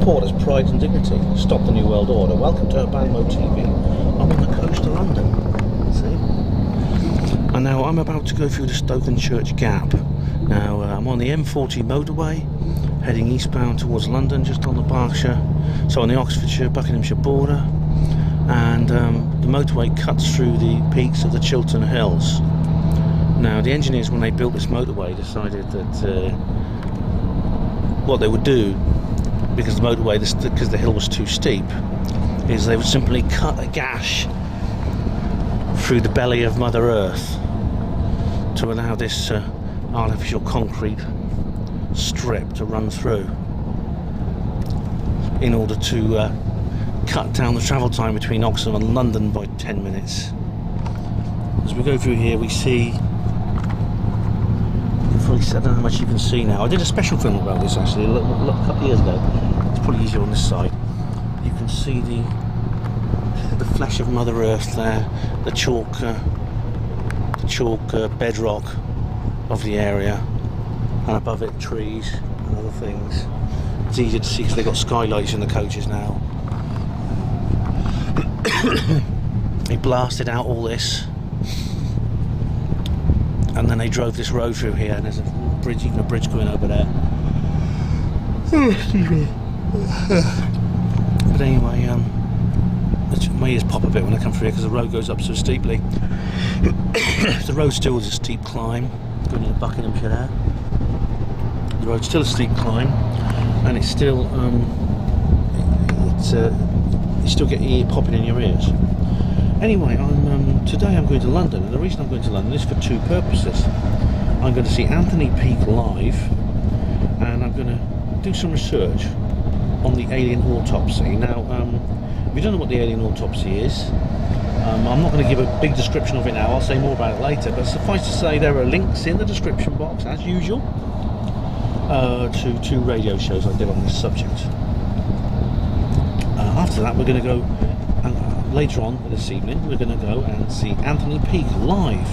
support its pride and dignity. Stop the New World Order. Welcome to Autopsy TV. I'm on the coast of London. See? And now I'm about to go through the Stokenchurch Gap. Now I'm on the M40 motorway, heading eastbound towards London, just on the Berkshire, so on the Oxfordshire, Buckinghamshire border. And the motorway cuts through the peaks of the Chiltern Hills. Now the engineers, when they built this motorway, decided that what they would do, because the motorway, because the hill was too steep, is they would simply cut a gash through the belly of Mother Earth to allow this artificial concrete strip to run through, in order to cut down the travel time between Oxford and London by 10 minutes. As we go through here, we see, I don't know how much you can see now. I did a special film about this actually a couple of years ago. It's probably easier on this side. You can see the flesh of Mother Earth there, the chalk bedrock of the area, and above it trees and other things. It's easier to see because they've got skylights in the coaches now. They blasted out all this, and then they drove this road through here, and there's a bridge, even a bridge going over there. Excuse me. But anyway, my ears pop a bit when I come through here because the road goes up so steeply. The road still is a steep climb, going into Buckinghamshire there. The road's still a steep climb, and it's still you still get your ear popping in your ears. Anyway, today I'm going to London, and the reason I'm going to London is for two purposes. I'm going to see Anthony Peake live, and I'm going to do some research on the alien autopsy. Now, if you don't know what the alien autopsy is, I'm not going to give a big description of it now. I'll say more about it later, but suffice to say there are links in the description box, as usual, to two radio shows I did on this subject. After that, we're going to go, later on this evening, we're going to go and see Anthony Peake live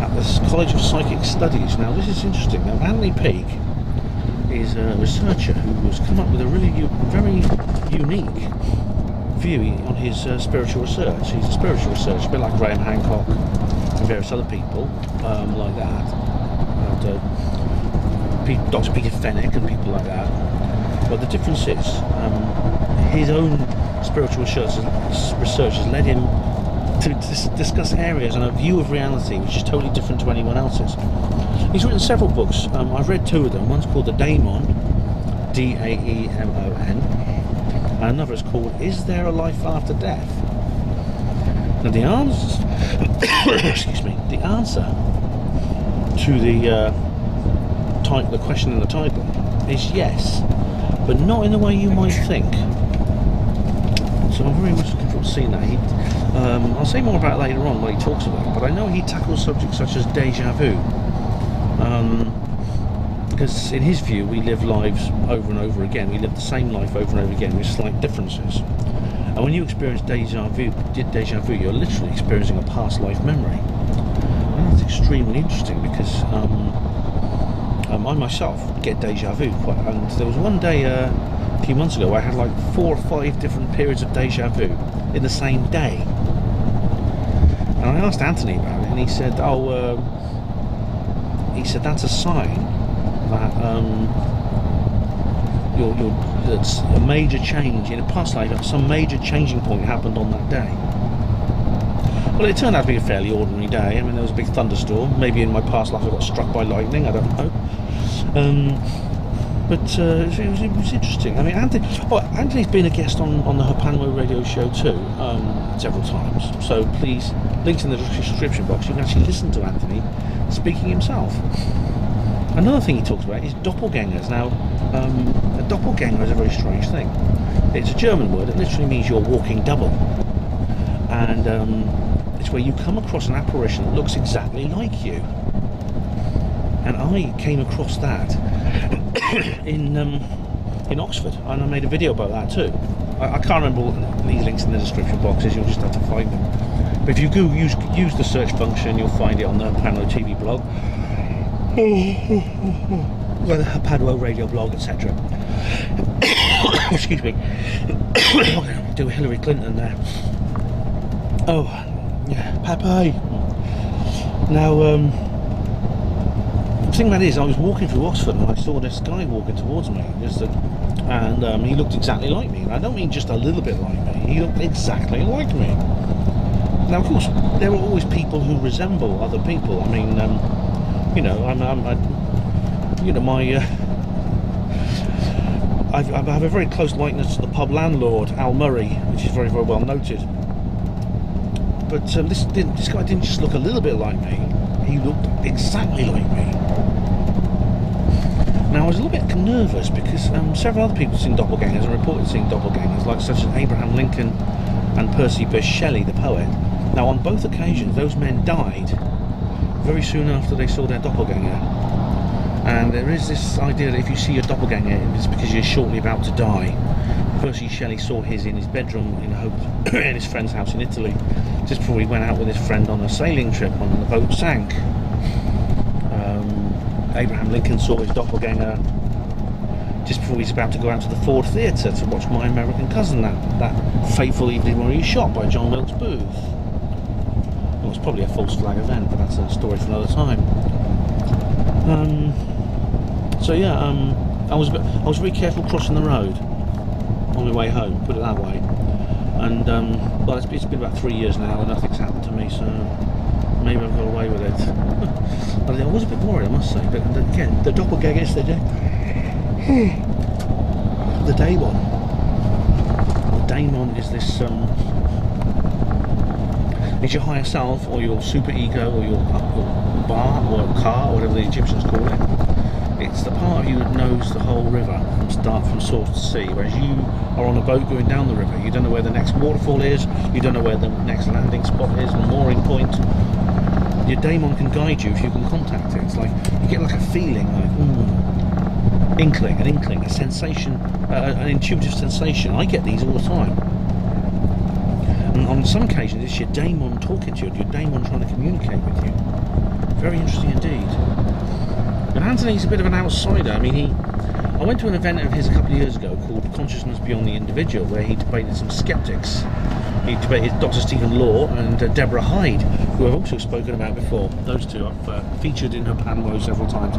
at the College of Psychic Studies. Now, this is interesting. Now, Anthony Peake is a researcher who has come up with a really very unique view on his spiritual research. He's a spiritual researcher, a bit like Graham Hancock and various other people like that, and Dr. Peter Fenwick and people like that. But the difference is his own spiritual research has led him to discuss areas and a view of reality which is totally different to anyone else's. He's written several books. I've read two of them. One's called The Daemon, D-A-E-M-O-N, and another is called Is There a Life After Death? Now the answer excuse me, the answer to the question in the title is yes, but not in the way you might think. So I'm very much looking forward to seeing that. I'll say more about it later on what he talks about, but I know he tackles subjects such as deja vu, because in his view we live lives over and over again. We live the same life over and over again with slight differences, and when you experience deja vu, you're literally experiencing a past life memory. And that's extremely interesting because I myself get deja vu and there was one day a few months ago I had like 4 or 5 different periods of deja vu in the same day, and I asked Anthony about it, and he said, that's a sign that that's a major change in a past life. Some major changing point happened on that day. Well, it turned out to be a fairly ordinary day. I mean, there was a big thunderstorm. Maybe in my past life I got struck by lightning, I don't know. But it was interesting. I mean, Anthony's been a guest on the Autopsy radio show too, several times. So please, links in the description box. You can actually listen to Anthony speaking himself. Another thing he talks about is doppelgangers. Now, a doppelganger is a very strange thing. It's a German word. It literally means your walking double, and it's where you come across an apparition that looks exactly like you. And I came across that in Oxford, and I made a video about that too. I can't remember all these links in the description boxes. You'll just have to find them. But if you go use the search function, you'll find it on the Autopsy TV blog, the Autopsy radio blog, etc. Excuse me. Do a Hillary Clinton there. Oh, yeah, Pepe. Now, the thing about it is, I was walking through Oxford and I saw this guy walking towards me, and he looked exactly like me. And I don't mean just a little bit like me. He looked exactly like me. Now, of course, there are always people who resemble other people. I mean, you know, I have a very close likeness to the pub landlord, Al Murray, which is very, very well noted. But this guy didn't just look a little bit like me, he looked exactly like me. Now, I was a little bit nervous because several other people have seen doppelgangers and reported seeing doppelgangers, like such as Abraham Lincoln and Percy Bysshe Shelley, the poet. Now, on both occasions, those men died very soon after they saw their doppelganger. And there is this idea that if you see your doppelganger, it's because you're shortly about to die. Percy Shelley saw his in his bedroom in his friend's house in Italy, just before he went out with his friend on a sailing trip, and the boat sank. Abraham Lincoln saw his doppelganger just before he was about to go out to the Ford Theatre to watch My American Cousin, that fateful evening where he was shot by John Wilkes Booth. It was probably a false flag event, but that's a story for another time. So yeah, I was very careful crossing the road on my way home, put it that way. And well, it's been about 3 years now and nothing's happened to me, so maybe I've got away with it. But I was a bit worried, I must say. But again, the doppelgangers, the daemon. The daemon is this it's your higher self, or your super ego, or your bar, or car, or whatever the Egyptians call it. It's the part of you that knows the whole river from source to sea, whereas you are on a boat going down the river. You don't know where the next waterfall is, you don't know where the next landing spot is, the mooring point. Your daemon can guide you if you can contact it. It's like, you get like a feeling, like, an inkling, a sensation, an intuitive sensation. I get these all the time. And on some occasions, it's your daemon talking to you, your daemon trying to communicate with you. Very interesting indeed. And Anthony's a bit of an outsider. I mean, I went to an event of his a couple of years ago called Consciousness Beyond the Individual, where he debated some skeptics. He debated Dr. Stephen Law and Deborah Hyde, who I've also spoken about before. Those two I've featured in her panel several times.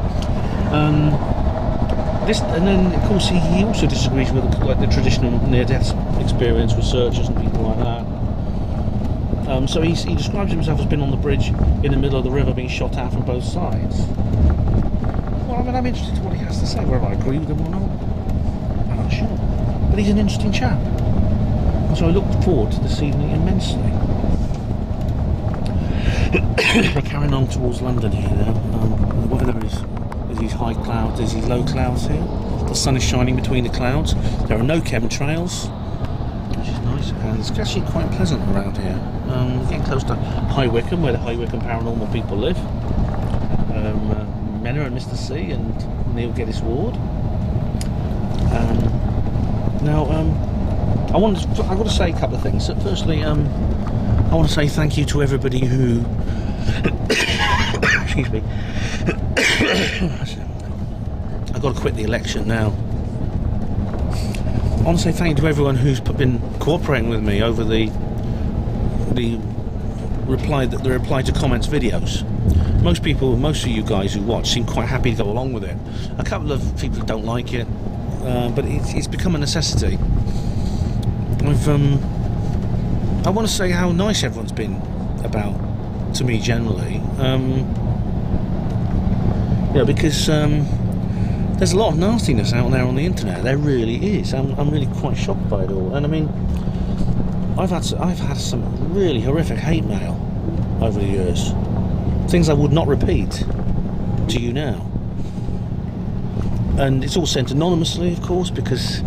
And then, of course, he also disagrees with like the traditional near-death experience researchers and people like that. So he describes himself as being on the bridge in the middle of the river, being shot at from both sides. Well, I mean, I'm interested in what he has to say, whether I agree with him or not. I'm not sure. But he's an interesting chap. And so I look forward to this evening immensely. We're carrying on towards London here now. The weather is these high clouds, there's these low clouds here. The sun is shining between the clouds. There are no chemtrails, which is nice, and it's actually quite pleasant around here. Getting close to High Wycombe, where the High Wycombe paranormal people live. Menna and Mr. C and Neil Geddes Ward. Now, I've got to say a couple of things. So firstly, I want to say thank you to everybody who excuse me. I've got to quit the election now. I want to say thank you to everyone who's been cooperating with me over the reply to comments videos. Most of you guys who watch seem quite happy to go along with it. A couple of people don't like it, but it's become a necessity. I want to say how nice everyone's been to me generally. Because there's a lot of nastiness out there on the internet. There really is. I'm really quite shocked by it all. And I mean, I've had some really horrific hate mail over the years. Things I would not repeat to you now. And it's all sent anonymously, of course, because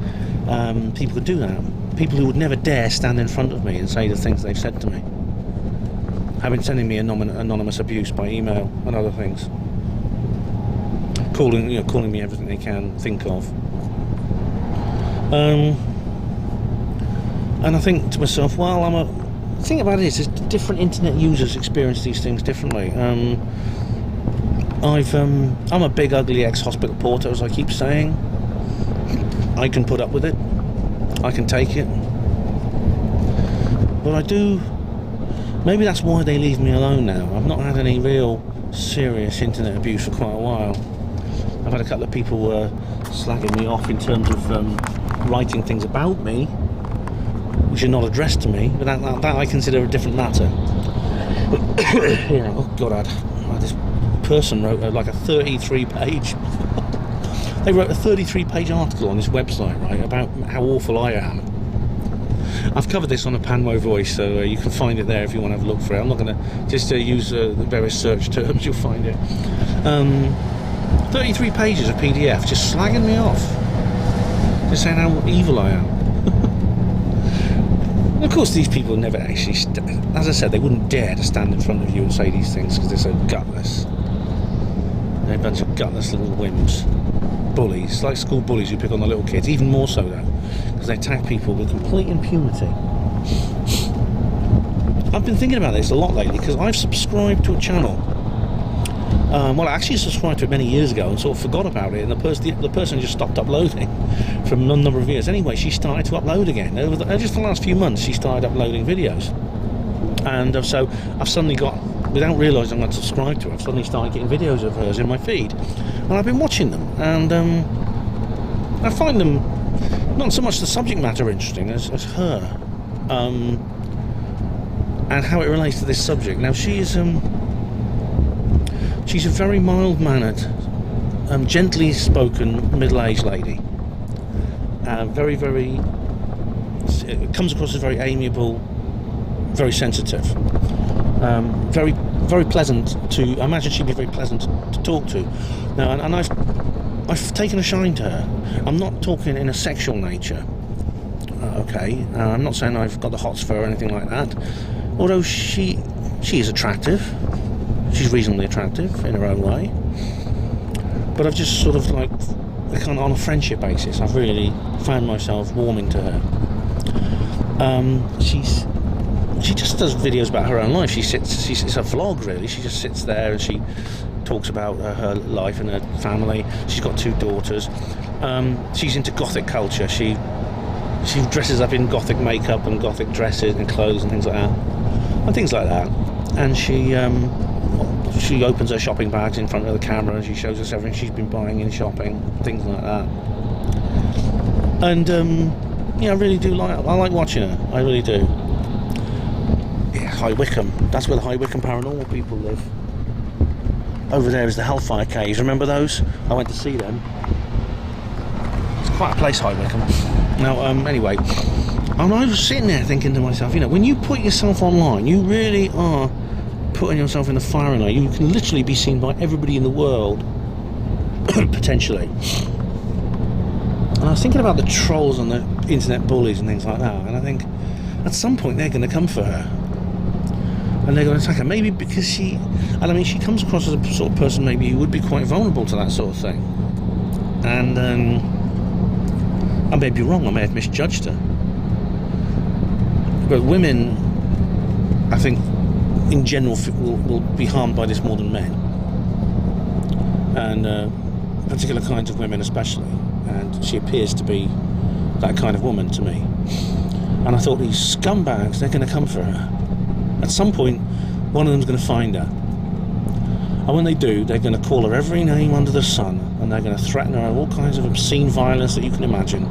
people can do that. People who would never dare stand in front of me and say the things they've said to me have been sending me anonymous abuse by email and other things. Calling me everything they can think of. And I think to myself, well, the thing about it is different internet users experience these things differently. I'm a big ugly ex-hospital porter, as I keep saying. I can put up with it. I can take it. But I do... Maybe that's why they leave me alone now. I've not had any real serious internet abuse for quite a while. I've had a couple of people slagging me off in terms of writing things about me, which are not addressed to me, but that I consider a different matter. Oh God, this person wrote like a 33-page... They wrote a 33-page article on this website, right, about how awful I am. I've covered this on a Panmo voice, so you can find it there if you want to have a look for it. I'm not going to just use the various search terms, you'll find it. 33 pages of PDF just slagging me off. Just saying how evil I am. And of course, these people never actually, as I said, they wouldn't dare to stand in front of you and say these things because they're so gutless. They're a bunch of gutless little wimps. Bullies, like school bullies who pick on the little kids, even more so though, because they attack people with complete impunity. I've been thinking about this a lot lately because I've subscribed to a channel. Well, I actually subscribed to it many years ago and sort of forgot about it, and the person just stopped uploading for a number of years. Anyway, she started to upload again. Just the last few months, she started uploading videos, and so I've suddenly got, without realising I'd subscribed to her, I've suddenly started getting videos of hers in my feed, and I've been watching them, and I find them not so much the subject matter interesting as her, and how it relates to this subject. Now she's a very mild-mannered, gently spoken middle-aged lady, very, very, it comes across as very amiable, very sensitive. Very, very pleasant to... I imagine she'd be very pleasant to talk to. Now, and I've taken a shine to her. I'm not talking in a sexual nature. Okay, I'm not saying I've got the hots for her or anything like that. Although she is attractive. She's reasonably attractive in her own way. But I've just sort of like, kind of on a friendship basis, I've really found myself warming to her. She just does videos about her own life. It's a vlog, really. She just sits there and she talks about her life and her family. She's got 2 daughters. She's into gothic culture. She dresses up in gothic makeup and gothic dresses and clothes and things like that. And she opens her shopping bags in front of the camera and she shows us everything she's been buying in shopping, things like that. And yeah, I really do I like watching her. I really do. High Wycombe. That's where the High Wycombe paranormal people live. Over there is the Hellfire Caves. Remember those? I went to see them. It's quite a place, High Wycombe. Now, anyway, and I was sitting there thinking to myself, you know, when you put yourself online, you really are putting yourself in the firing line. You can literally be seen by everybody in the world, potentially. And I was thinking about the trolls and the internet bullies and things like that, and I think at some point they're going to come for her. And they're going to attack her, maybe because she comes across as a sort of person maybe who would be quite vulnerable to that sort of thing. And I may be wrong, I may have misjudged her. But women, I think, in general, will be harmed by this more than men. And particular kinds of women especially. And she appears to be that kind of woman to me. And I thought, these scumbags, they're going to come for her. At some point, one of them's going to find her. And when they do, they're going to call her every name under the sun, and they're going to threaten her with all kinds of obscene violence that you can imagine.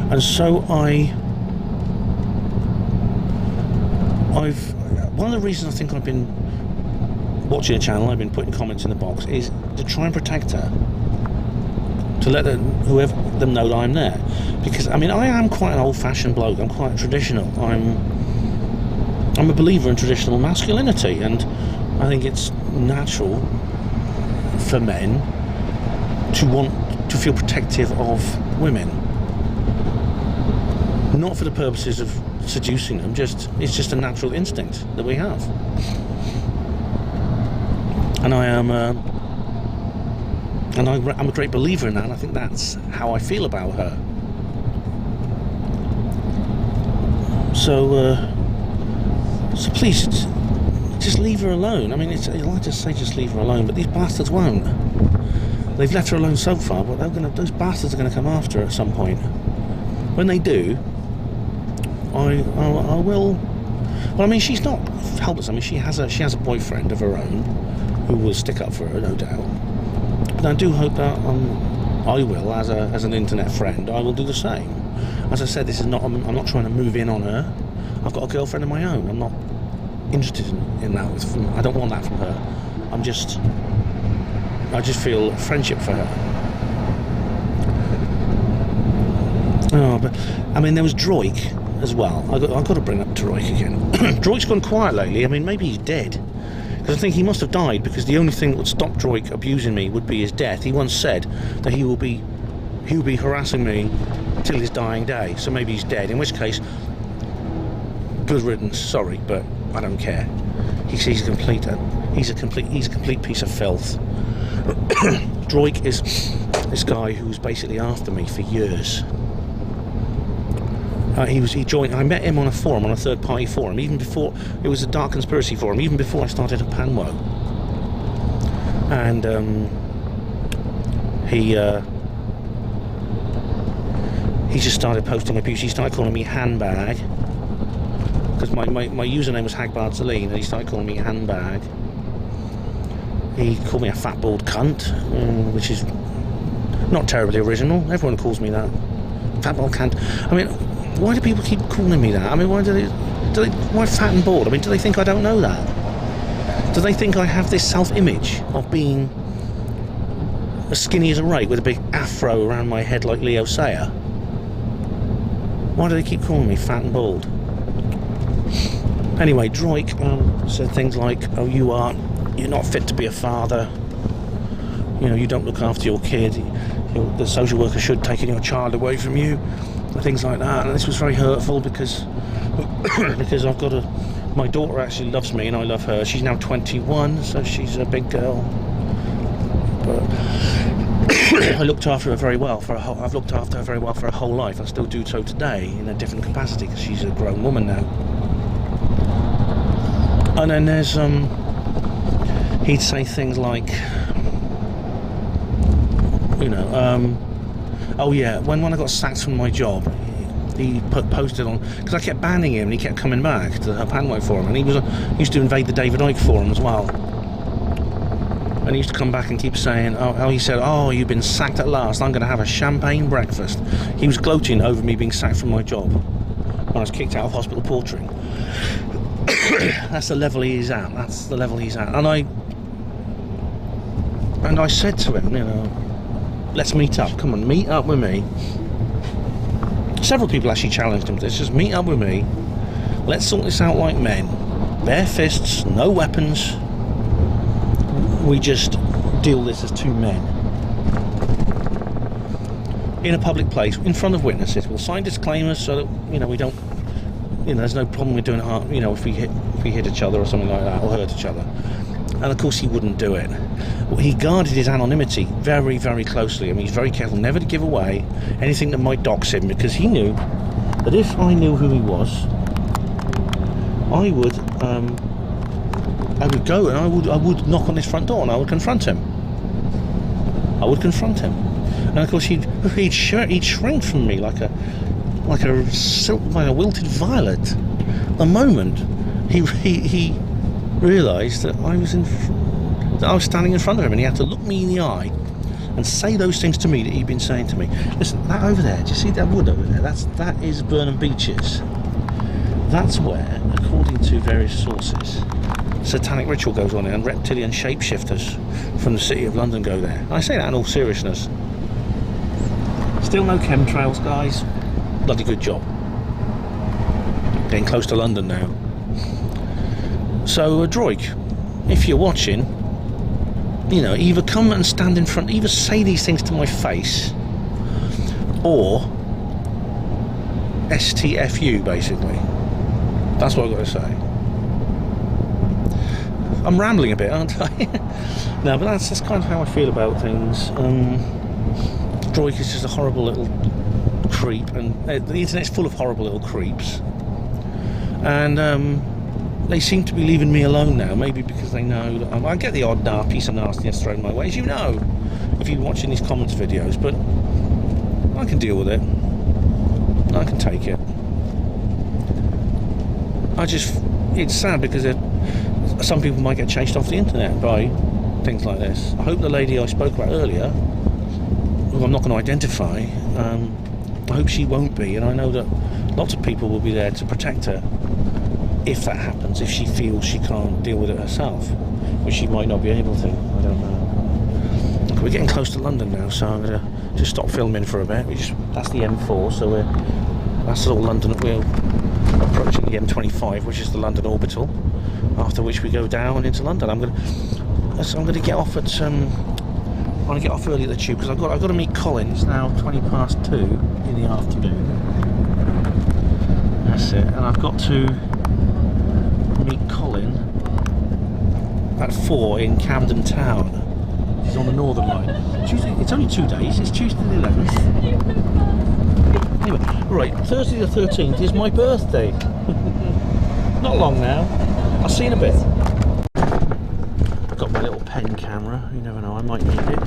And so one of the reasons I think I've been watching the channel, I've been putting comments in the box, is to try and protect her. To let whoever them know that I'm there. Because, I mean, I am quite an old-fashioned bloke. I'm quite traditional. I'm a believer in traditional masculinity, and I think it's natural for men to want to feel protective of women. Not for the purposes of seducing them, it's just a natural instinct that we have. And I'm a great believer in that, and I think that's how I feel about her. So please, just leave her alone. I mean, I like to say just leave her alone, but these bastards won't. They've left her alone so far, but those bastards are going to come after her at some point. When they do, I will. Well, I mean, she's not helpless. I mean, she has a boyfriend of her own who will stick up for her, no doubt. But I do hope that I will, as an internet friend, I will do the same. As I said, this is not. I'm not trying to move in on her. I've got a girlfriend of my own. I'm not interested in that. I don't want that from her. I just feel friendship for her. Oh, but I mean, there was Droik as well. I've got to bring up Droik again. Droik's gone quiet lately. I mean, maybe he's dead. Because I think he must have died, because the only thing that would stop Droik abusing me would be his death. He once said that he will be harassing me till his dying day. So maybe he's dead. In which case, good riddance. Sorry, but I don't care. He's a complete piece of filth. Droik is this guy who's basically after me for years. He joined. I met him on a forum, on a third-party forum, even before it was a dark conspiracy forum, even before I started at Panwo. And he just started posting abuse. He started calling me handbag, because my username was Hagbard Celine, and he started calling me handbag. He called me a fat bald cunt, which is not terribly original. Everyone calls me that. Fat bald cunt. I mean, why do people keep calling me that? I mean, why fat and bald? I mean, do they think I don't know that? Do they think I have this self-image of being as skinny as a rake with a big afro around my head like Leo Sayer? Why do they keep calling me fat and bald? Anyway, Droik said things like, "Oh, you're not fit to be a father. You know, you don't look after your kid. The social worker should take your child away from you." Things like that. And this was very hurtful because I've got my daughter actually loves me and I love her. She's now 21, so she's a big girl. But I looked after her very well I've looked after her very well for her whole life. I still do so today in a different capacity, because she's a grown woman now. And then there's he'd say things like, you know, oh yeah, when I got sacked from my job, he posted on, because I kept banning him and he kept coming back to the Panway forum, and he used to invade the David Icke forum as well. And he used to come back and keep saying, he said, "Oh, you've been sacked at last, I'm going to have a champagne breakfast." He was gloating over me being sacked from my job when I was kicked out of hospital portering. That's the level he's at. And I said to him, you know, let's meet up. Come on, meet up with me. Several people actually challenged him to this. Just meet up with me. Let's sort this out like men. Bare fists, no weapons. We just deal this as two men. In a public place, in front of witnesses. We'll sign disclaimers so that, you know, we don't, you know, there's no problem with doing harm, you know, if we hit each other or something like that, or hurt each other. And of course he wouldn't do it. He guarded his anonymity very, very closely. I mean, he's very careful never to give away anything that might dox him, because he knew that if I knew who he was, I would go and I would knock on his front door and I would confront him. And of course he'd shrink from me like a wilted violet. The moment he realised that I was standing in front of him, and he had to look me in the eye and say those things to me that he'd been saying to me. Listen, that over there, do you see that wood over there? That is Burnham Beeches. That's where, according to various sources, satanic ritual goes on there, and reptilian shapeshifters from the City of London go there. I say that in all seriousness. Still no chemtrails, guys. Bloody good job. Getting close to London now. So, Droik, if you're watching, you know, either come and stand in front, either say these things to my face, or STFU, basically. That's what I've got to say. I'm rambling a bit, aren't I? No, but that's kind of how I feel about things. Droik is just a horrible little creep, and the internet's full of horrible little creeps. And they seem to be leaving me alone now. Maybe because they know that I get the odd piece of nastiness thrown my way, as you know, if you're watching these comments videos. But I can deal with it. I can take it. It's sad because some people might get chased off the internet by things like this. I hope the lady I spoke about earlier, who I'm not going to identify, I hope she won't be, and I know that lots of people will be there to protect her if that happens, if she feels she can't deal with it herself, which she might not be able to. I don't know. Okay, we're getting close to London now, so I'm going to just stop filming for a bit. That's the M4, so that's all London. We're approaching the M25, which is the London Orbital, after which we go down into London. I'm going to get off at I want to get off early at the tube because I've got to meet Colin. It's now 2:20 in the afternoon. That's it, and I've got to meet Colin at 4 in Camden town. He's on the Northern Line. Tuesday, it's only 2 days. It's Tuesday the 11th. Anyway, right, Thursday the 13th is my birthday. Not long now. I'll see you in a bit. Got my little pen camera, you never know, I might need it.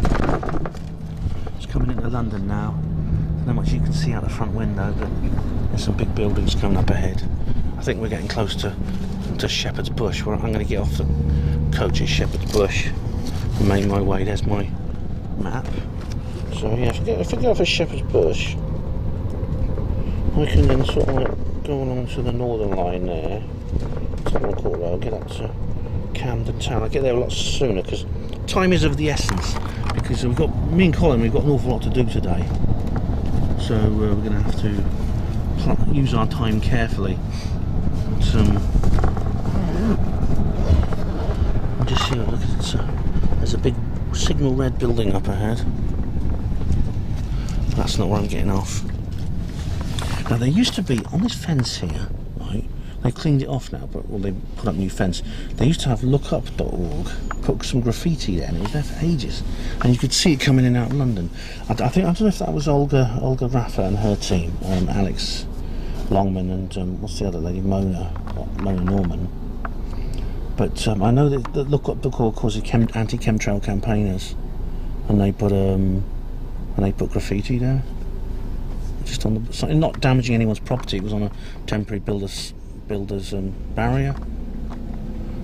It's coming into London now. I don't know much you can see out the front window, but there's some big buildings coming up ahead. I think we're getting close to Shepherd's Bush, where I'm going to get off the coach at Shepherd's Bush and make my way. There's my map. So yeah, if I get off at Shepherd's Bush, I can then sort of like go along to the Northern Line there. I'll get up to Camden town. I get there a lot sooner because time is of the essence, because me and Colin, we've got an awful lot to do today, so we're going to have to use our time carefully. Just here, look, there's a big signal red building up ahead. That's not where I'm getting off. Now there used to be on this fence here, right? They've cleaned it off now, but they put up new fence. They used to have lookup.org, put some graffiti there, and it was there for ages. And you could see it coming in and out of London. I don't know if that was Olga Raffa and her team, Alex Longman and what's the other lady, Mona Norman. But I know that the lookup.org calls it anti-chemtrail campaigners, and they put graffiti there, just on the, not damaging anyone's property. It was on a temporary builder's barrier,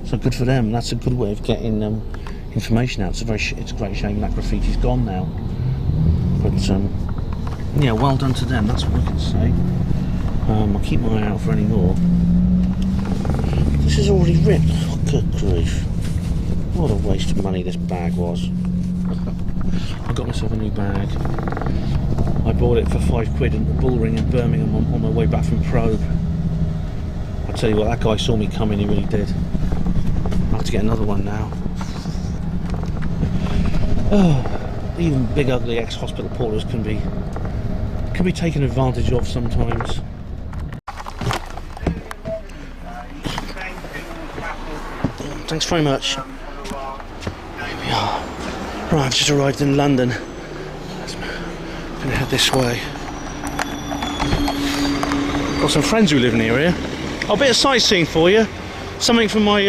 so good for them. That's a good way of getting information out. It's a great shame that graffiti's gone now, but yeah, well done to them, that's what I can say. I'll keep my eye out for any more. This is already ripped. Oh, good grief, what a waste of money this bag was. I got myself a new bag. I bought it for £5 at the Bullring in Birmingham on my way back from Probe. I tell you what, that guy saw me coming, he really did. I'll have to get another one now. Oh, even big ugly ex-hospital porters can be taken advantage of sometimes. Thanks very much. Here we are. Right, I've just arrived in London. I'm gonna head this way. Got some friends who live near here. Oh, a bit of sightseeing for you. Something from my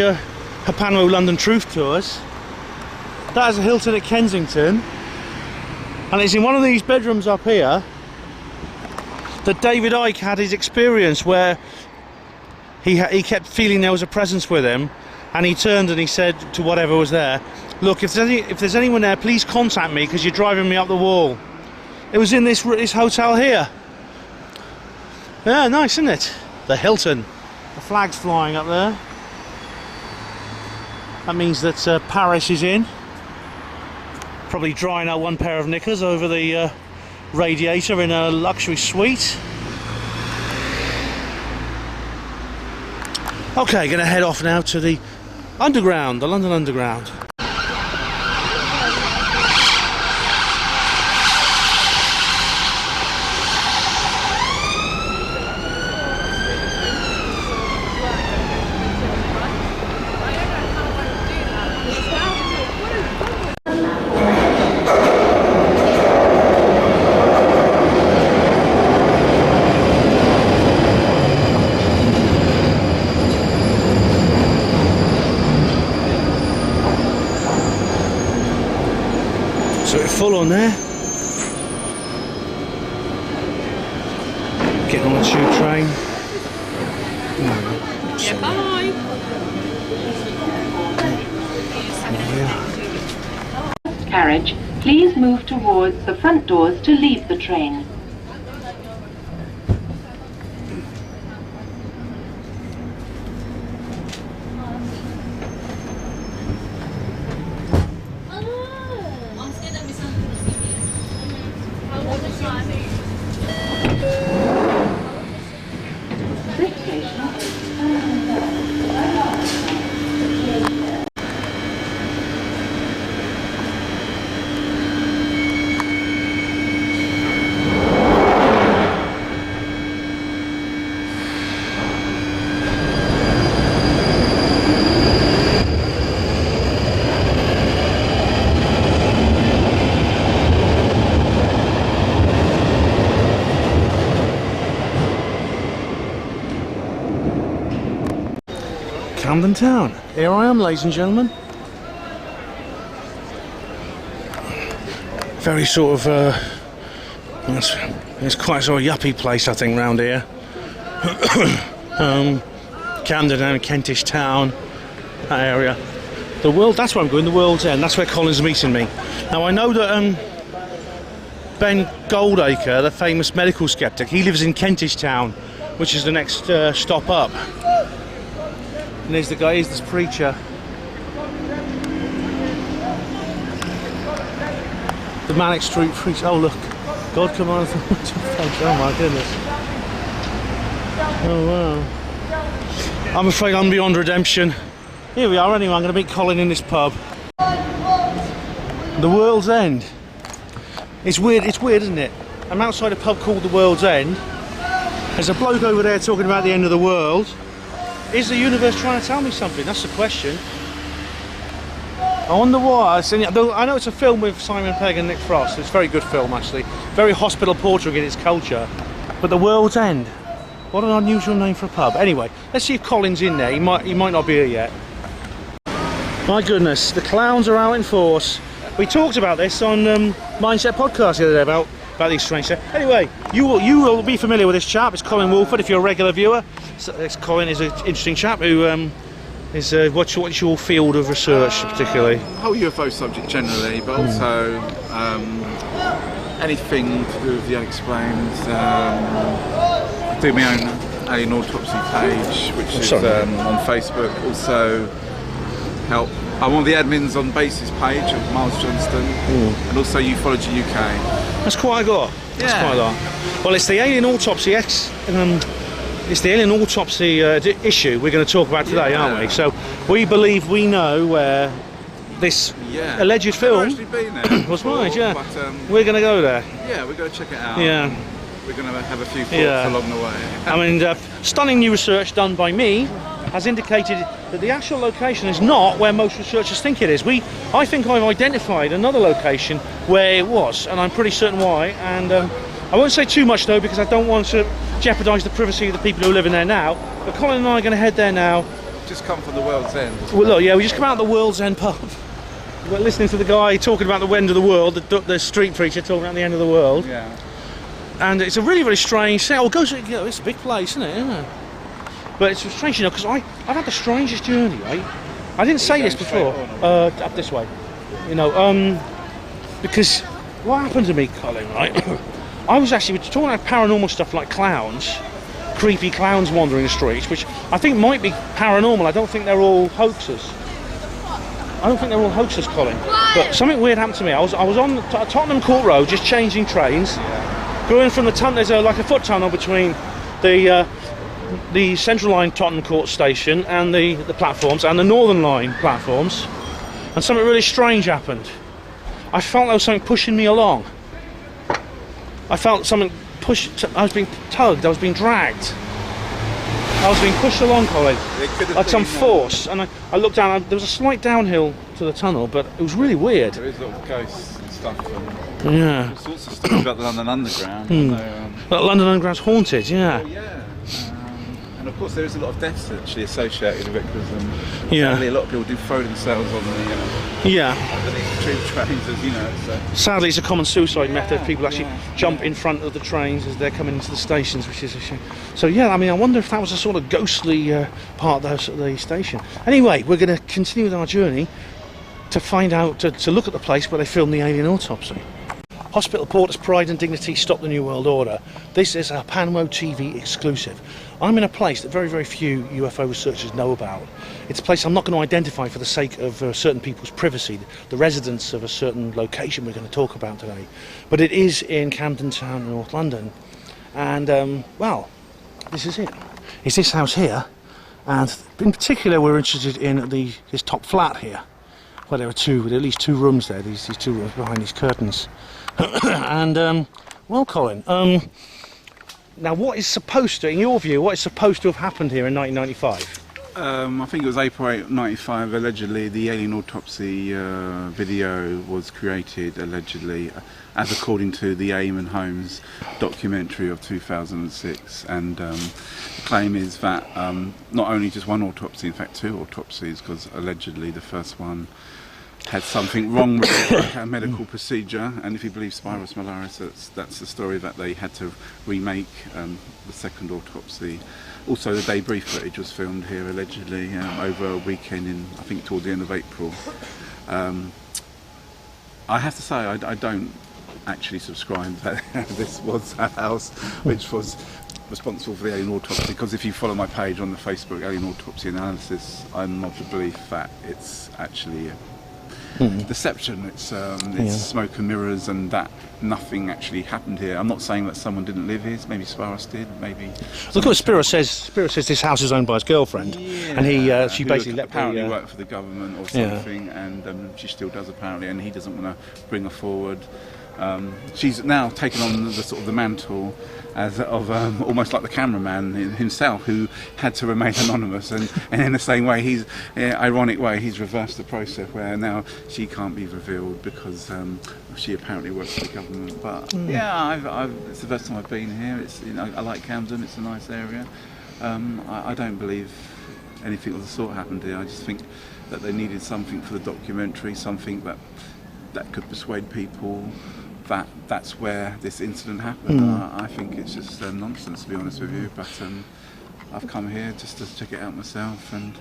Hapanwo London Truth Tours. That is a Hilton at Kensington. And it's in one of these bedrooms up here that David Icke had his experience where he kept feeling there was a presence with him, and he turned and he said to whatever was there, look, if there's anyone there, please contact me because you're driving me up the wall. It was in this hotel here. Yeah, nice, isn't it? The Hilton. The flag's flying up there. That means that Paris is in. Probably drying out one pair of knickers over the radiator in a luxury suite. Okay, gonna head off now to the Underground, the London Underground. So it's full on there. Getting on the tube train. Yeah, bye. Carriage, please move towards the front doors to leave the train. This station. Camden town. Here I am, ladies and gentlemen. Very sort of, it's quite a sort of yuppie place, I think, round here. Camden and Kentish town, that area. The world, that's where I'm going, the World's End. That's where Colin's meeting me. Now I know that Ben Goldacre, the famous medical skeptic, he lives in Kentish town, which is the next stop up. And there's the guy, here's this preacher. The Manic Street preacher. Oh look, God come on. Oh my goodness. Oh wow. I'm afraid I'm beyond redemption. Here we are anyway, I'm going to meet Colin in this pub. The World's End. It's weird, isn't it? I'm outside a pub called the World's End. There's a bloke over there talking about the end of the world. Is the universe trying to tell me something? That's the question. I wonder why. I know it's a film with Simon Pegg and Nick Frost. It's a very good film, actually. Very hospital portrait in its culture. But the World's End. What an unusual name for a pub. Anyway, let's see if Colin's in there. He might not be here yet. My goodness, the clowns are out in force. We talked about this on Mindset Podcast the other day about these strange things. Anyway, you will be familiar with this chap. It's Colin Wolford if you're a regular viewer. So Colin is an interesting chap who is what's your field of research particularly? Whole UFO subject generally, but also anything to do with the unexplained. I do my own alien autopsy page, which is on Facebook. Also help. I'm one of the admins on Base's page of Miles Johnston, and also Ufology UK. That's quite a lot. That's quite a lot. Well, it's the alien autopsy it's the alien autopsy issue we're going to talk about today, aren't we? So we believe we know where this alleged film was made. Yeah, but, we're going to go there. Yeah, we're going to check it out. Yeah, we're going to have a few thoughts along the way. I mean, stunning new research done by me has indicated that the actual location is not where most researchers think it is. I think I've identified another location where it was, and I'm pretty certain why. And I won't say too much though, because I don't want to jeopardise the privacy of the people who live in there now. But Colin and I are going to head there now. Just come from the World's End. Well, look, yeah, we just come out of the World's End pub. We're listening to the guy talking about the end of the world, the street preacher talking about the end of the world. Yeah. And it's a really, really strange thing. Oh, it's a big place, isn't it? But it's strange, because I've had the strangest journey, right? I didn't say this before. Up this way. Because what happened to me, Colin, right? I was actually talking about paranormal stuff like clowns, creepy clowns wandering the streets, which I think might be paranormal. I don't think they're all hoaxers. Colin. But something weird happened to me. I was on Tottenham Court Road, just changing trains. Going from the tunnel, there's like a foot tunnel between the Central Line Tottenham Court station and the platforms and the Northern Line platforms, and something really strange happened. I felt there was something pushing me along. I felt something I was being tugged, I was being dragged. I was being pushed along, Colin, like some force, and I looked down, there was a slight downhill to the tunnel, but it was really weird. There is little ghosts and stuff, and all sorts of stuff about the London Underground. But London Underground's haunted, And of Of course, there is a lot of deaths actually associated with it because Yeah. sadly a lot of people do throw themselves on the Yeah. underneath the tube trains, as you know. So. Sadly, it's a common suicide method. People actually yeah, jump in front of the trains as they're coming into the stations, which is a shame. So yeah, I mean, I wonder if that was a sort of ghostly part of the station. Anyway, we're going to continue with our journey to find out, to look at the place where they filmed the alien autopsy. Hospital Porter's Pride and Dignity Stop the New World Order. This is a Panmo TV exclusive. I'm in a place that very, very few UFO researchers know about. It's a place I'm not going to identify for the sake of certain people's privacy, the residents of a certain location we're going to talk about today. But it is in Camden Town, North London. And, well, this is it. It's this house here. And in particular, we're interested in this top flat here. Well, there are at least two rooms there, these two rooms behind these curtains. And, well, Colin, now what is supposed to, in your view, what is supposed to have happened here in 1995? I think it was April 8, 95, allegedly the alien autopsy video was created, allegedly, as according to the Eamon Holmes documentary of 2006. And the claim is that not only just one autopsy, in fact two autopsies, because allegedly the first one had something wrong with a medical procedure, and if you believe Spiros Malaris, that's the story that they had to remake the second autopsy. Also, the debris footage was filmed here allegedly over a weekend in, I think, toward the end of April. I have to say, I don't actually subscribe that this was a house which was responsible for the alien autopsy, because if you follow my page on the Facebook Alien Autopsy Analysis, I'm of the belief that it's actually deception. It's smoke and mirrors, and that nothing actually happened here. I'm not saying that someone didn't live here. Maybe Spiros did. Maybe. Look what Spiros says. Spiros says this house is owned by his girlfriend, and she basically let apparently worked for the government or something, and she still does apparently, and he doesn't want to bring her forward. She's now taken on the sort of the mantle as of almost like the cameraman himself, who had to remain anonymous, and in the same way, ironic way, he's reversed the process where now she can't be revealed because she apparently works for the government. But yeah, it's the first time I've been here. It's, you know, I like Camden. It's a nice area. I don't believe anything of the sort happened here. I just think that they needed something for the documentary, something that could persuade people that that's where this incident happened. I think it's just nonsense, to be honest with you, but I've come here just to check it out myself, and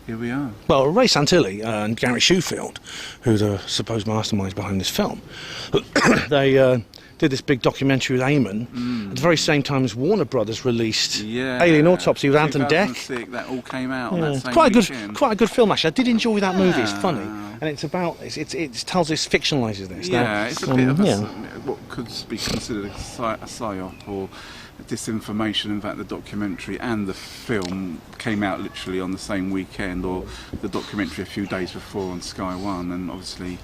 here we are. Well, Ray Santilli and Gary Shoefield, who are the supposed masterminds behind this film, they did this big documentary with Eamon at the very same time as Warner Brothers released Alien Autopsy with Ant and Deck. That all came out on that same weekend. Quite a good film, actually. I did enjoy that movie. It's funny, and it's about it tells this, fictionalises this. It's a bit of what could be considered a psyop or disinformation. In fact, the documentary and the film came out literally on the same weekend, or the documentary a few days before on Sky One, and obviously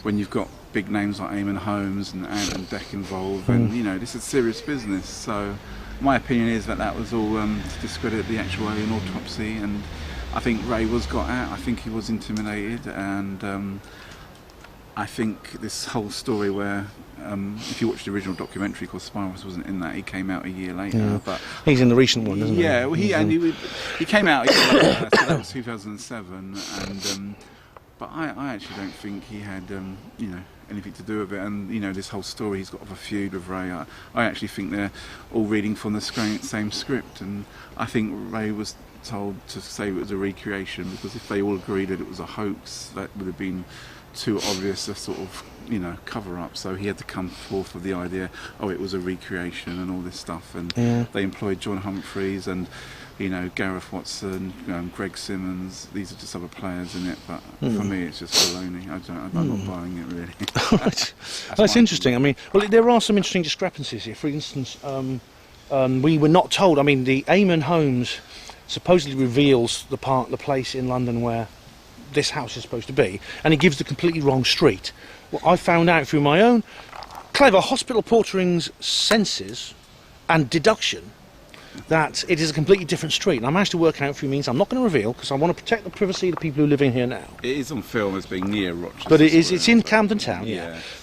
when you've got big names like Eamon Holmes and Ant and Deck involved, and you know, this is serious business. So my opinion is that was all to discredit the actual alien autopsy, and I think Ray was got at. I think he was intimidated, and I think this whole story where if you watch the original documentary, because Spiros wasn't in that, he came out a year later. But he's in the recent one, isn't he? Yeah, well, he came out a year later, so that was 2007, and but I actually don't think he had you know, anything to do with it. And you know, this whole story, he's got a feud with Ray. I actually think they're all reading from the same script, and I think Ray was told to say it was a recreation, because if they all agreed that it was a hoax, that would have been too obvious a sort of, you know, cover up. So he had to come forth with the idea, it was a recreation and all this stuff. And they employed John Humphreys and, you know, Gareth Watson, Greg Simmons. These are just other players in it, but for me it's just baloney. I'm not buying it really. That's interesting. I mean, well, there are some interesting discrepancies here. For instance, we were not told. I mean, the Eamon Holmes supposedly reveals the place in London where this house is supposed to be, and he gives the completely wrong street. Well, I found out through my own clever hospital portering's senses and deduction that it is a completely different street, and I managed to work out through means I'm not going to reveal, because I want to protect the privacy of the people who live in here now. It is on film as being near Rochester, but it's in Camden Town,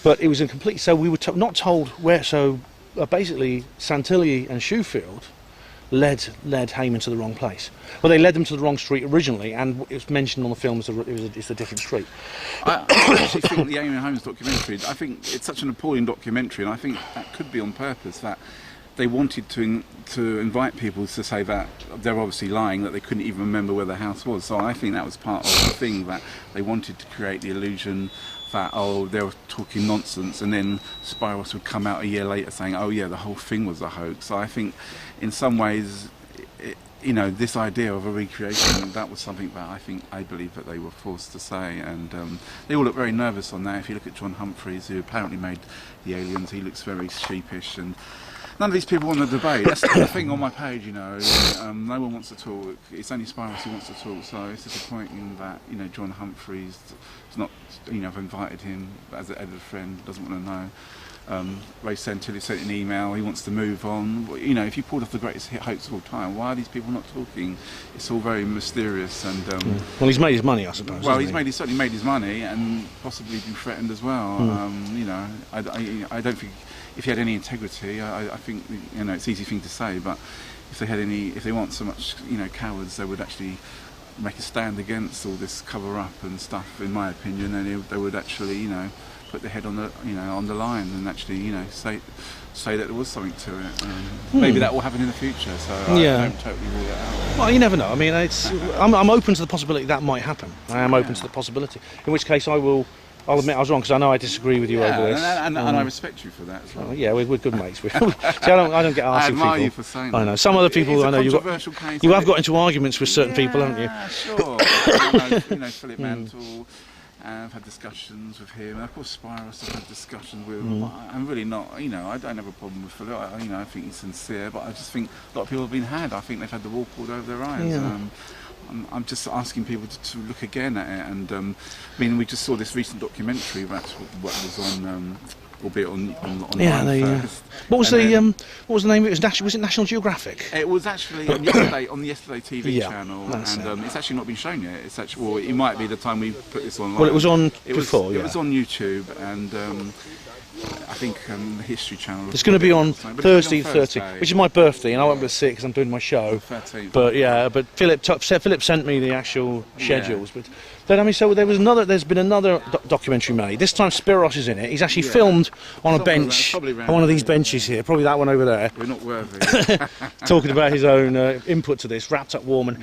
but it was a complete, so we were not told where. So basically Santilli and Shoefield led Heyman to the wrong place. Well, they led them to the wrong street originally, and it was mentioned on the film as it's a different street. I actually think the Amy Holmes documentary, I think it's such an appalling documentary, and I think that could be on purpose, that they wanted to invite people to say that they're obviously lying, that they couldn't even remember where the house was. So I think that was part of the thing, that they wanted to create the illusion that, oh, they were talking nonsense, and then Spiros would come out a year later saying, oh yeah, the whole thing was a hoax. So I think in some ways, you know, this idea of a recreation, that was something that I believe that they were forced to say, and they all look very nervous on that. If you look at John Humphreys, who apparently made the aliens, he looks very sheepish, and none of these people want to debate. That's the thing on my page, you know. No one wants to talk. It's only Spiros who wants to talk. So it's disappointing that, you know, John Humphreys is not, you know, I've invited him as a friend, doesn't want to know. Ray Santilli sent an email, he wants to move on. You know, if you pulled off the greatest hit hoax of all time, why are these people not talking? It's all very mysterious, and well, he's made his money, I suppose. Well, he certainly made his money, and possibly been threatened as well. You know, I don't think, if he had any integrity, I think, you know, it's an easy thing to say, but if they weren't so much, you know, cowards, they would actually make a stand against all this cover-up and stuff, in my opinion, and they would actually, you know, put their head on the, you know, on the line, and actually, you know, say that there was something to it. Maybe that will happen in the future. So I don't totally rule that out. Well, you never know. I mean, I'm open to the possibility that might happen. I am open to the possibility. In which case, I'll admit I was wrong, because I know I disagree with you over this. And I respect you for that as well. Yeah, we're good mates. See, I don't get arsy I admire people. you for saying that. I know some other people. I know you have got into arguments with certain people, haven't you? Yeah, sure. you know, Philip Mantle. I've had discussions with him, and of course Spiros I've had discussions with. I'm really not, you know, I don't have a problem with Philip. You know, I think he's sincere, but I just think a lot of people have been had. I think they've had the wool pulled over their eyes. Yeah. I'm just asking people to look again at it, and I mean, we just saw this recent documentary. That's what was on, albeit on first. What was the name of it? Was it National Geographic? It was actually on the Yesterday TV channel, and it's actually not been shown yet. It's actually, well, it might be the time we put this online. Well, it was on before. It was on YouTube, and I think the History Channel. It's going to be on Thursday, 13th, which is my birthday, and I won't be sick because I'm doing my show. 13th. But yeah, but Philip sent me the actual schedules. But then, I mean, so there's been another documentary made. This time Spiros is in it. He's actually filmed on a bench, on one of these benches here, probably that one over there. We're not worthy. Talking about his own input to this, wrapped up warm, and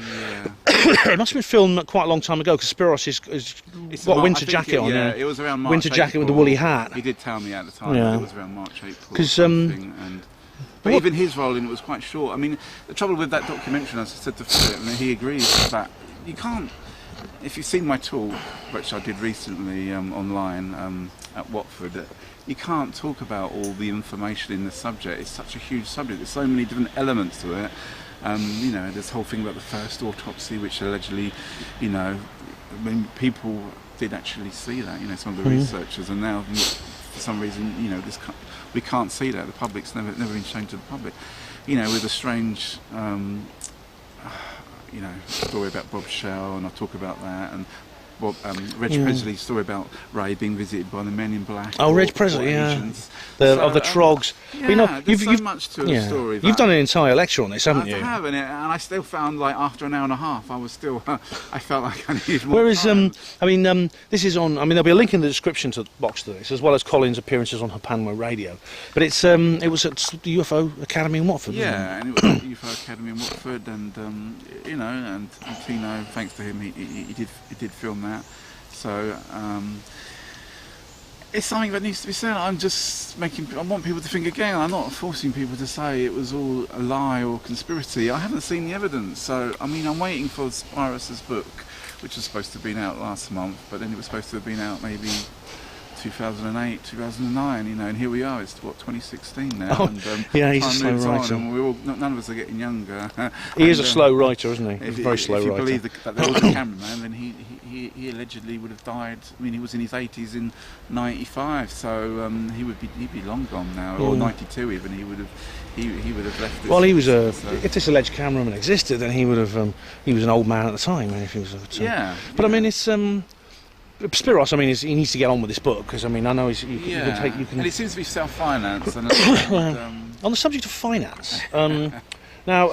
it must have been filmed quite a long time ago, because Spiros is got a winter jacket on. Yeah, it was around March. Winter jacket with the woolly hat. He did tell me at the time. It was around March, April. Because but even his role in it was quite short. I mean, the trouble with that documentary, as I said to Philip, and he agrees that you can't. If you've seen my talk, which I did recently online at Watford, you can't talk about all the information in the subject. It's such a huge subject. There's so many different elements to it. You know, this whole thing about the first autopsy, which allegedly, you know, I mean, people did actually see that. You know, some of the researchers, and now for some reason, you know, we can't see that. The public's never been shown to the public. You know, with a strange. You know, story about Bob Shell, and I'll talk about that, and Reg Presley's story about Ray being visited by the Men in Black. Oh, Reg Presley, of the Trogs. Yeah, you know, there's so much to the story. You've done an entire lecture on this, haven't you? I have, and I still found, like, after an hour and a half, I felt like I needed more Whereas, time. I mean, this is on. I mean, there'll be a link in the description box to this, as well as Colin's appearances on Hapanmo Radio. But it was at the UFO Academy in Watford. Yeah, and it was at the UFO Academy in Watford, and you know, and Tino, thanks to him, he did film that. So it's something that needs to be said. I want people to think again. I'm not forcing people to say it was all a lie or conspiracy. I haven't seen the evidence. So, I mean, I'm waiting for Spiros's book, which was supposed to have been out last month, but then it was supposed to have been out maybe 2008, 2009, you know, and here we are. It's 2016 now. Oh, and, he's a slow writer. And none of us are getting younger. He is a slow writer, isn't he? He's a very slow writer. If you believe that there was a cameraman, then he allegedly would have died. I mean, he was in his 80s in '95, so he'd be long gone now, or '92 even. He would have left this. Well, he was if this alleged cameraman existed, then he would have. He was an old man at the time. If he was. But I mean, it's. Spiros, I mean, he needs to get on with this book, because I mean, I know you can. And it seems to be self-financed. On the subject of finance, Now,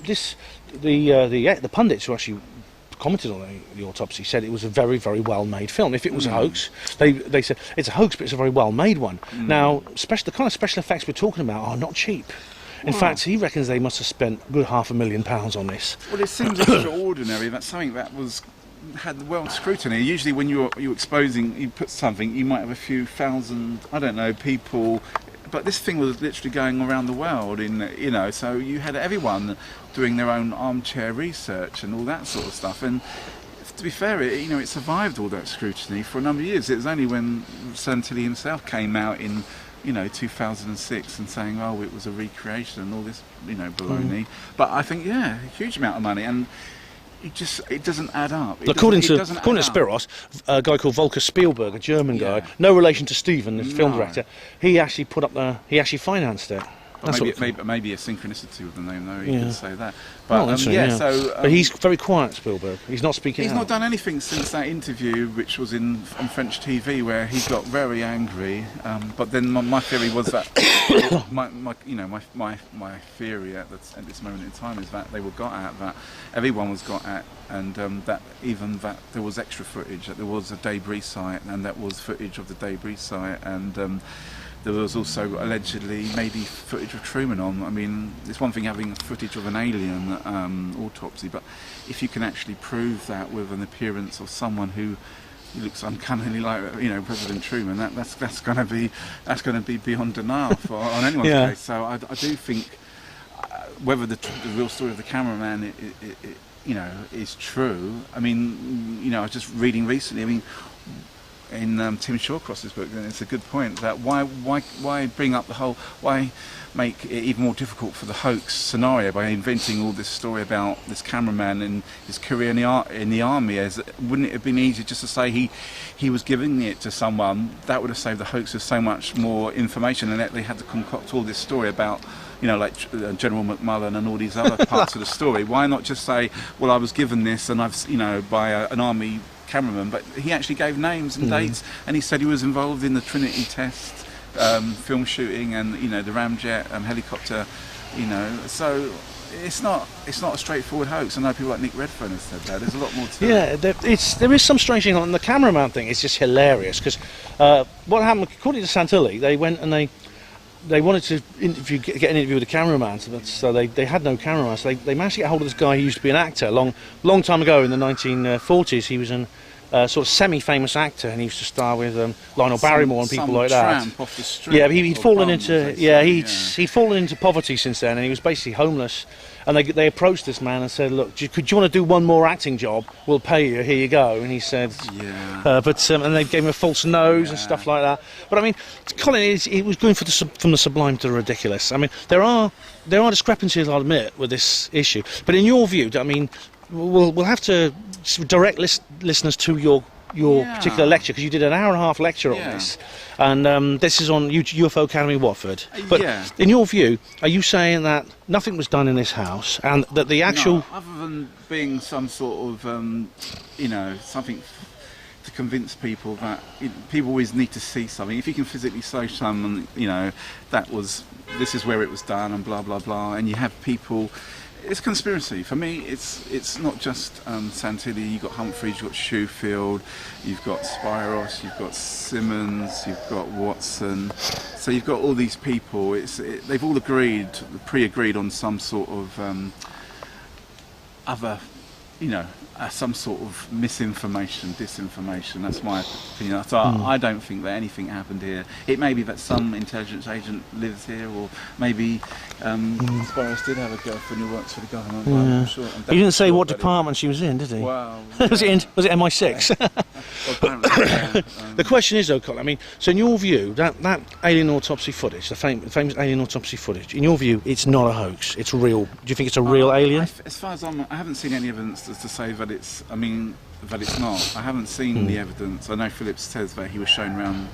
the pundits who actually commented on the autopsy said it was a very, very well-made film. If it was a hoax, they said it's a hoax, but it's a very well-made one. Now, the kind of special effects we're talking about are not cheap. In fact, he reckons they must have spent a good £500,000 on this. Well, it seems extraordinary. That's something that had the world scrutiny. Usually, when you put something, you might have a few thousand, I don't know, people. But this thing was literally going around the world, so you had everyone doing their own armchair research and all that sort of stuff. And to be fair, it survived all that scrutiny for a number of years. It was only when Santilli himself came out in 2006 and saying, oh, it was a recreation and all this, baloney. But I think, a huge amount of money, and it doesn't add up. According to Spiros, a guy called Volker Spielberg, a German guy, no relation to Steven, the film director, he actually financed it. Maybe a synchronicity with the name, though. You could say that. But but he's very quiet, Spielberg. He's not speaking. He's not done anything since that interview, which was on French TV, where he got very angry. But then my theory was that my theory at this moment in time is that they were got at, that everyone was got at, and that there was extra footage, that there was a debris site, and that was footage of the debris site, and there was also allegedly maybe footage of Truman on. I mean, it's one thing having footage of an alien autopsy, but if you can actually prove that with an appearance of someone who looks uncannily like President Truman, that's going to be beyond denial on anyone's case. So I do think whether the real story of the cameraman is true. I mean, I was just reading recently. I mean, in Tim Shawcross's book, and it's a good point, that why bring up why make it even more difficult for the hoax scenario by inventing all this story about this cameraman and his career in the army? Wouldn't it have been easier just to say he was giving it to someone? That would have saved the hoaxers so much more information, and that they had to concoct all this story about like General McMullen and all these other parts of the story. Why not just say, well, I was given this and I've by an army cameraman? But he actually gave names and dates, and he said he was involved in the Trinity test film shooting and the Ramjet helicopter, so it's not a straightforward hoax. I know people like Nick Redfern have said that. There's a lot more to it. There is some strange thing on the cameraman thing. It's just hilarious because what happened, according to Santilli, they went and they wanted to get an interview with the cameraman, so they had no cameraman. So they managed to get hold of this guy who used to be an actor long time ago in the 1940s. He was sort of semi-famous actor, and he used to star with Lionel Barrymore and people like that. Tramp off the street. Yeah, he'd fallen into poverty since then, and he was basically homeless. And they approached this man and said, "Look, could you want to do one more acting job? We'll pay you. Here you go." And he said, "Yeah." And they gave him a false nose and stuff like that. But I mean, Colin, he was going from the sublime to the ridiculous. I mean, there are discrepancies, I'll admit, with this issue. But in your view, I mean, we'll have to direct listeners to your particular lecture, because you did an hour-and-a-half lecture on this, and this is on UFO Academy Watford. But in your view, are you saying that nothing was done in this house, and that the actual... No, other than being some sort of, something to convince people that people always need to see something. If you can physically show someone, this is where it was done, and blah, blah, blah, and you have people... It's conspiracy. For me, it's not just Santilli. You've got Humphreys, you've got Shoefield, you've got Spiros, you've got Simmons, you've got Watson. So you've got all these people. They've all pre-agreed on some sort of other, some sort of misinformation, disinformation. That's my opinion. So I don't think that anything happened here. It may be that some intelligence agent lives here, or maybe Spiros did have a girlfriend who works for the government. Yeah. I'm sure, he didn't say what department she was in, did he? Well, was it MI6? Well, apparently, the question is, though, Colin, I mean, so in your view, that alien autopsy footage, the famous alien autopsy footage, in your view, it's not a hoax, it's real. Do you think it's a real alien? As far as I haven't seen any evidence to say that it's not. I haven't seen the evidence. I know Phillips says that he was shown around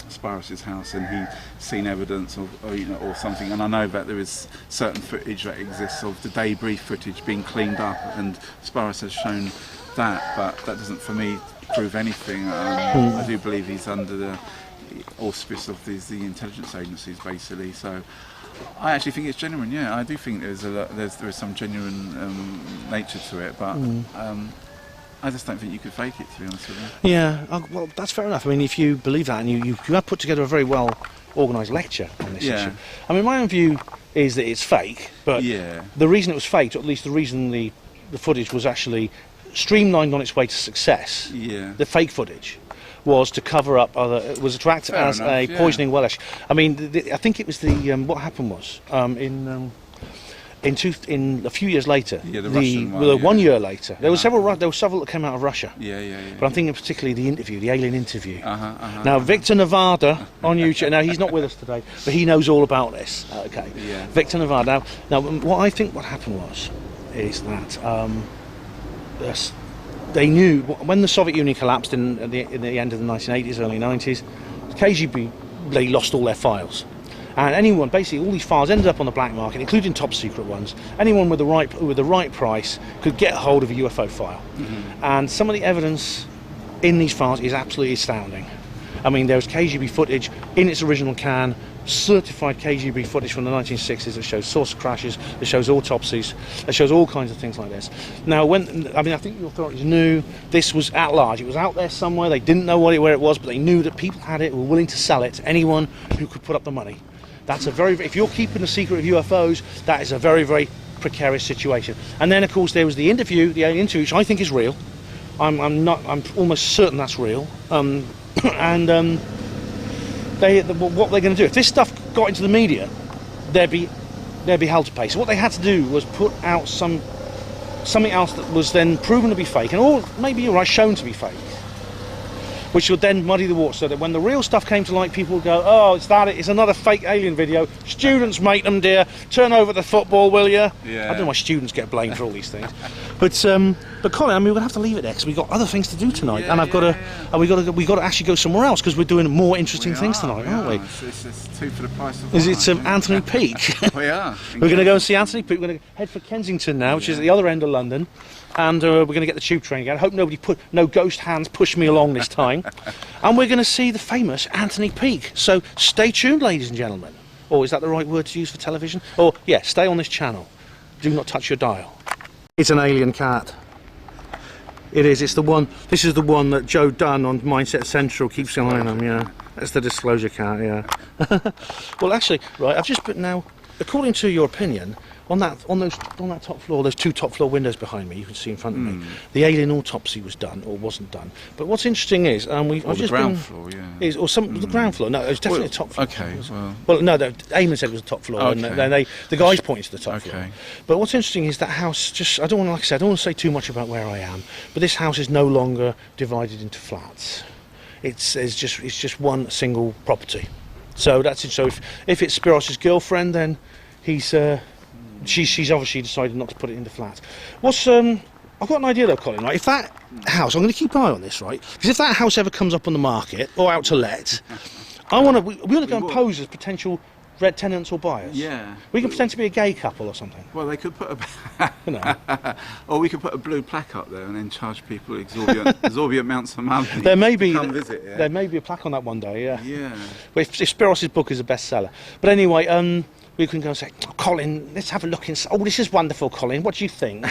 Spiros' house and he'd seen evidence or something, and I know that there is certain footage that exists of the debris footage being cleaned up, and Spiros has shown that, but that doesn't, for me, prove anything. I do believe he's under the auspice of the intelligence agencies, basically, so I actually think it's genuine. Yeah, I do think there is some genuine nature to it, but I just don't think you could fake it, to be honest with you. Yeah, well, that's fair enough. I mean, if you believe that, and you have put together a very well organised lecture on this issue. I mean, my own view is that it's fake, but the reason it was faked, or at least the reason the footage was actually streamlined on its way to success, the fake footage, was to cover up was to act as a poisoning wellish. I mean, I think it was what happened was in a few years later, the Russian one, 1 year later, there were several that came out of Russia. Yeah. But I'm thinking particularly the alien interview. Now, Victor Nevada on YouTube. Now, he's not with us today, but he knows all about this. Okay. Yeah. Victor Nevada. Now, what happened is that they knew when the Soviet Union collapsed in the end of the 1980s, early 90s, KGB, they lost all their files. And basically all these files ended up on the black market, including top secret ones. Anyone with the right price could get hold of a UFO file. And some of the evidence in these files is absolutely astounding. I mean, there's KGB footage in its original can, certified KGB footage from the 1960s that shows saucer crashes, that shows autopsies, that shows all kinds of things like this. Now, I think the authorities knew this was at large. It was out there somewhere. They didn't know where it was, but they knew that people had it, were willing to sell it to anyone who could put up the money. That's if you're keeping a secret of UFOs, that is a very, very precarious situation. And then, of course, there was the alien interview, which I think is real. I'm almost certain that's real. What they're going to do, if this stuff got into the media, they'd be held to pay. So what they had to do was put out something else that was then proven to be fake, or maybe shown to be fake, which would then muddy the water, so that when the real stuff came to light, people would go, oh, it's another fake alien video. Students make them, dear. Turn over the football, will you? Yeah. I don't know why students get blamed for all these things. But Colin, I mean, we're gonna have to leave it there because we've got other things to do tonight, and we got to actually go somewhere else because we're doing more interesting things tonight, aren't we? It's two for the price of one. Is it Anthony Peake? We are. We're going to go and see Anthony Peake. We're going to head for Kensington now, which is at the other end of London. And we're going to get the tube train again. I hope no ghost hands push me along this time. And we're going to see the famous Anthony Peake. So stay tuned, ladies and gentlemen. Or is that the right word to use for television? Or, yeah, stay on this channel. Do not touch your dial. It's an alien cat. It is. It's the one. This is the one that Joe Dunn on Mindset Central keeps an eye on. Yeah, that's the disclosure cat. Yeah. Well, actually, right. I've just put now. According to your opinion, on that top floor, there's two top floor windows behind me. You can see in front of me. The alien autopsy was done or wasn't done. But what's interesting is, the ground floor, yeah. The ground floor. No, it was definitely a top floor. Okay. Well, no, Eamon said it was the top floor, okay. and then the guys pointed to the top floor. Okay. But what's interesting is that house. I don't want to say too much about where I am, but this house is no longer divided into flats. It's just one single property. So that's it. So if it's Spiros's girlfriend, then she's obviously decided not to put it in the flat. I've got an idea though, Colin. Right, if that house, I'm going to keep an eye on this, right? Because if that house ever comes up on the market or out to let, we want to go and pose as potential red tenants or buyers. Yeah. We can pretend to be a gay couple or something. Well, they could put or we could put a blue plaque up there and then charge people exorbitant amounts of money. There may be to come visit. Yeah. There may be a plaque on that one day. Yeah. Yeah. Well, if Spiros's book is a bestseller. But anyway, we can go and say, oh, Colin, let's have a look inside. Oh, this is wonderful, Colin. What do you think?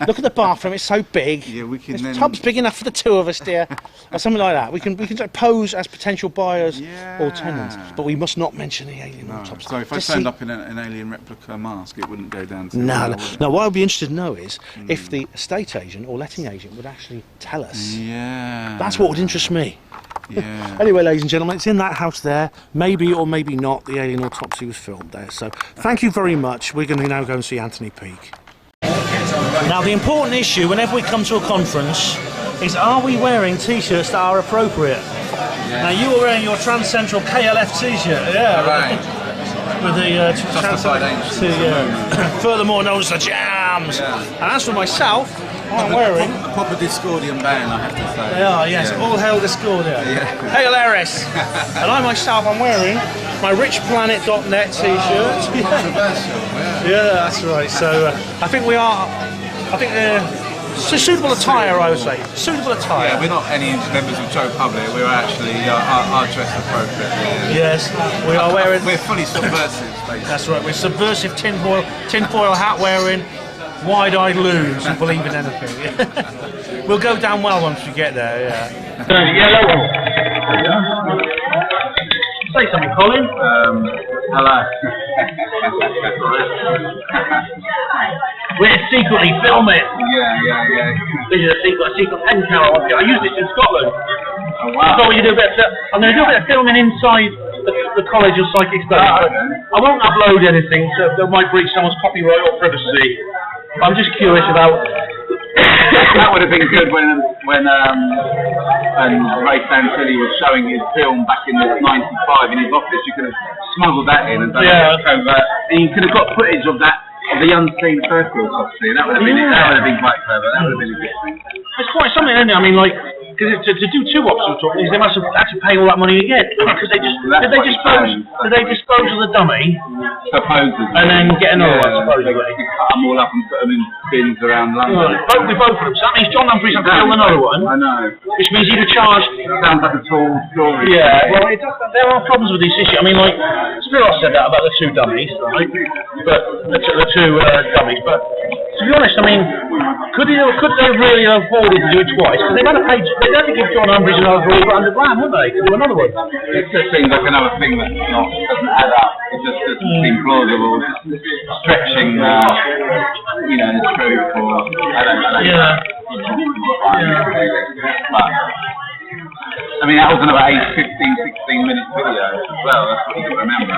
Look at the bathroom; it's so big. Yeah, we can. The tub's big enough for the two of us, dear, or something like that. We can pose as potential buyers or tenants, but we must not mention the alien autopsy. So if I turned up in an alien replica mask, it wouldn't go down to no. What I'd be interested to know is if the estate agent or letting agent would actually tell us. Yeah. That's what would interest me. Yeah. Anyway, ladies and gentlemen, it's in that house there. Maybe or maybe not, the alien autopsy was filmed there. So thank you very much. We're going to now go and see Anthony Peake. Now, the important issue whenever we come to a conference is, are we wearing T-shirts that are appropriate? Yeah. Now, you were wearing your Trans Central KLF T-shirt, yeah. Right. With the furthermore known as the Jams. Yeah. And as for myself, I'm wearing a proper Discordian band, I have to say. They are, yes. Yeah. All hail Discordia. Yeah. Hail Eris. And I myself, I'm wearing my richplanet.net T-shirt. Controversial, yeah, that's right. So I think we are. I think So suitable attire, I would say. Suitable attire. Yeah, we're not any members of Joe Public. We're actually our dress appropriately. Yes, we are wearing. We're fully subversive, basically. That's right. We're subversive tinfoil hat wearing, wide-eyed loons who believe in anything. We'll go down well once we get there. Yeah. Yellow. Say something, Colin. Hello. We're secretly filming. Yeah. This is a secret pen camera. I used this in Scotland. Oh, wow. So I'm going to do a bit of filming inside the College of Psychic Studies. I won't upload anything, so that might breach someone's copyright or privacy. I'm just curious about. That would have been good when Ray Santilli was showing his film back in '95 in his office. You could have smuggled that in and done and you could have got footage of that. The unseen circle, obviously, that would have been quite clever. That would have been a good thing. It's quite something, isn't it? I mean, like, because to do 2 options talking, they must have had to pay all that money again. Because did they dispose of the dummy? Supposedly. And then get another one, supposedly. They cut them all up and put them in bins around London. We both of them. So that means John Humphrey's had to kill another one. I know. Which means he'd have charged. Sounds like a tall story. Yeah, well, there are problems with this issue. I mean, like, Spiros said that about the 2 dummies, right? But the 2 dummies. But to be honest, I mean, could they really have afforded to do it twice? Because they'd have to give John Humphrey's another $100 grand, wouldn't they? To do another one. It just seems like another thing that doesn't add up. It just doesn't seem plausible. Just stretching, the truth, or I don't know. Yeah. But, I mean, that was another 15-16 minute video as well. That's what you can remember.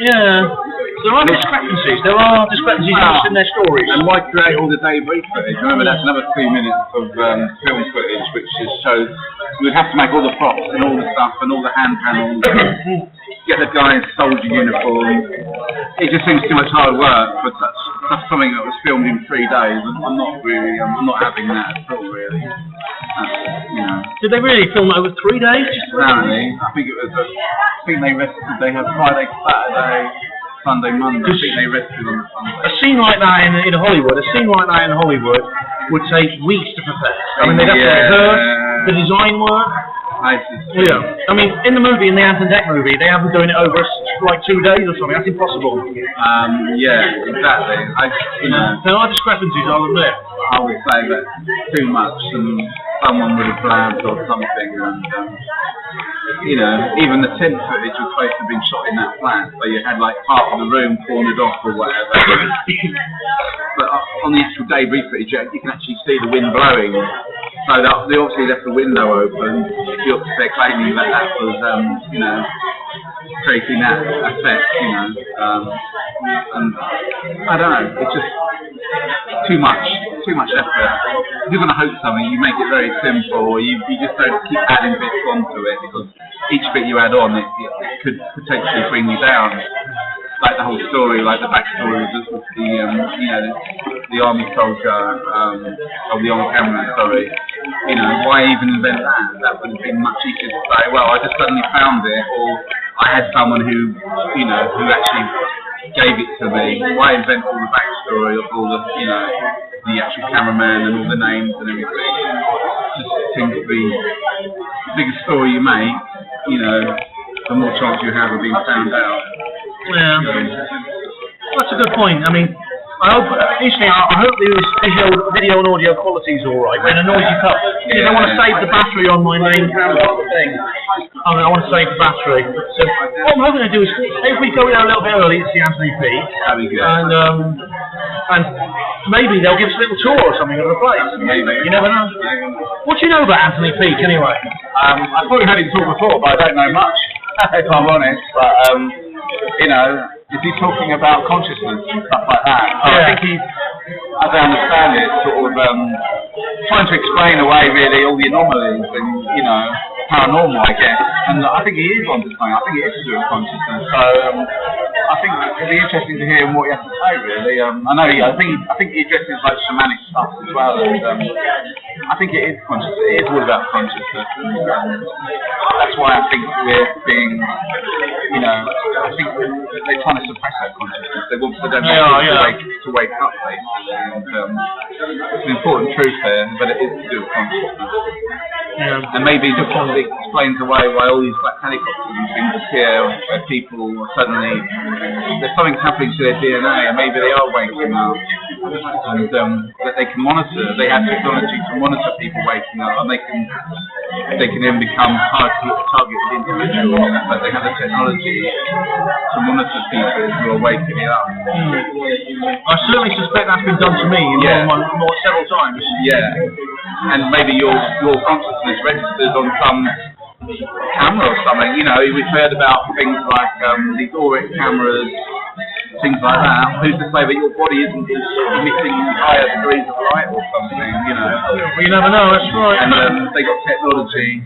Yeah. There are discrepancies. There are discrepancies just in their stories. And why create all the debris footage? Remember, that's another 2 minutes of film footage, which just shows you would have to make all the props and all the stuff and all the hand panels. Get the guy's soldier uniform. It just seems too much hard work for something that was filmed in 3 days. I'm not having that at all, really. Did they really film it over 3 days? Apparently, I think they rested. They had Friday, Saturday, Sunday, Monday. I think they rested on Sunday. A scene like that in Hollywood, would take weeks to prepare. I mean, they'd have to rehearse the design work. Yeah. I mean, in the Anton Deck movie, they have them doing it over like 2 days or something. That's impossible. Yeah, exactly. There are discrepancies, I'll admit. I would say that too much, and someone would have blabbed or something, and even the tent footage was supposed to have been shot in that flat, so you had like half of the room cornered off or whatever. But on the actual debris footage, you can actually see the wind blowing. So they obviously left the window open. They're claiming that was, creating that effect, and I don't know. It's just too much effort. If you're going to host something, you make it very simple, or you just don't keep adding bits onto it, because each bit you add on, it could potentially bring you down. Like the whole story, like the backstory of the army soldier, of the on camera, sorry. Why even invent that? That would have been much easier to say, well, I just suddenly found it, or I had someone who actually gave it to me. Why invent all the backstory of all the, the actual cameraman and all the names and everything? It just seems to be the bigger story you make, the more chance you have of being found out. Yeah. That's a good point. I mean, I hope the video and audio quality is alright. When a noisy cut, because I want to save the battery on my main camera thing. I want to save the battery. So what I'm hoping to do is, if we go there a little bit early to see Anthony Peake, and maybe they'll give us a little tour or something of the place. Maybe. You never know. What do you know about Anthony Peake anyway? I've probably heard him talk before, but I don't know much, if I'm honest. But is he talking about consciousness and stuff like that? I think he's, as I understand it, sort of trying to explain away really all the anomalies and paranormal, I guess. And I think he is onto something. I think it is to do with consciousness. So I think it'd be interesting to hear what you have to say. Really, I know. I think he addresses like shamanic stuff as well. And, I think it is conscious. It is all about consciousness. That's why I think we're being, I think they're trying to suppress that consciousness. They don't want to wake up, basically. And, it's an important truth there, but it is to do with consciousness. Yeah. And maybe just explains away why all these black helicopters and things appear where people suddenly, there's something happening to their DNA and maybe they are waking up. And that they can monitor, they have technology to monitor people waking up, and they can then become targeted individuals, but they have the technology to monitor people who are waking up. I certainly suspect that's been done to me several times. Yeah, and maybe your consciousness registers on some camera or something. We've heard about things like these auric cameras, things like that. Who's to say that your body isn't emitting higher degrees of light or something? You never know. That's right. And they got technology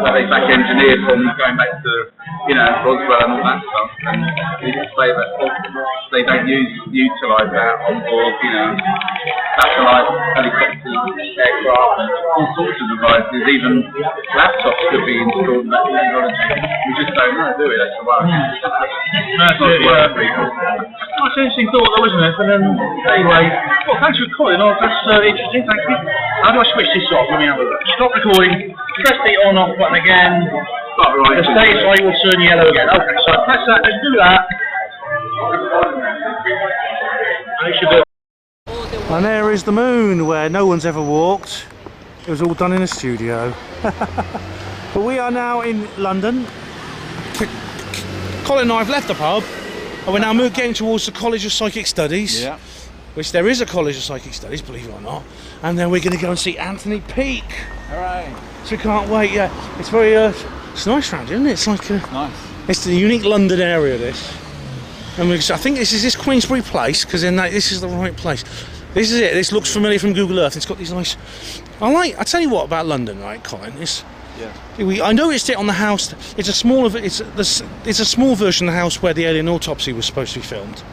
that they back engineered from going back to Roswell and all that stuff. And who's to say that they don't utilise that on board? Satellites, helicopters, aircraft, all sorts of devices. Even laptops could be installed in that technology. We just don't know, do we? That's the worry. That's it, yeah. That's an interesting thought though, isn't it? But then, anyway, well, thanks for calling. That's interesting, thank you. How do I switch this off? Let me have a look. Stop recording, press the on off button again. The status light will turn yellow again. Okay, so press that, let's do that. And it should do. And there is the moon, where no one's ever walked. It was all done in a studio. But we are now in London. Colin and I have left the pub, and we're now getting towards the College of Psychic Studies. Yeah. Which there is a College of Psychic Studies, believe it or not. And then we're going to go and see Anthony Peake. Hooray! So we can't wait. Yeah, it's very it's nice round here, isn't it? It's like nice. It's the unique London area. This, and I think this is Queensbury Place, because then this is the right place. This is it. This looks familiar from Google Earth. It's got these nice. I tell you what about London, right, Colin? I noticed it on the house. It's a small version of the house where the alien autopsy was supposed to be filmed,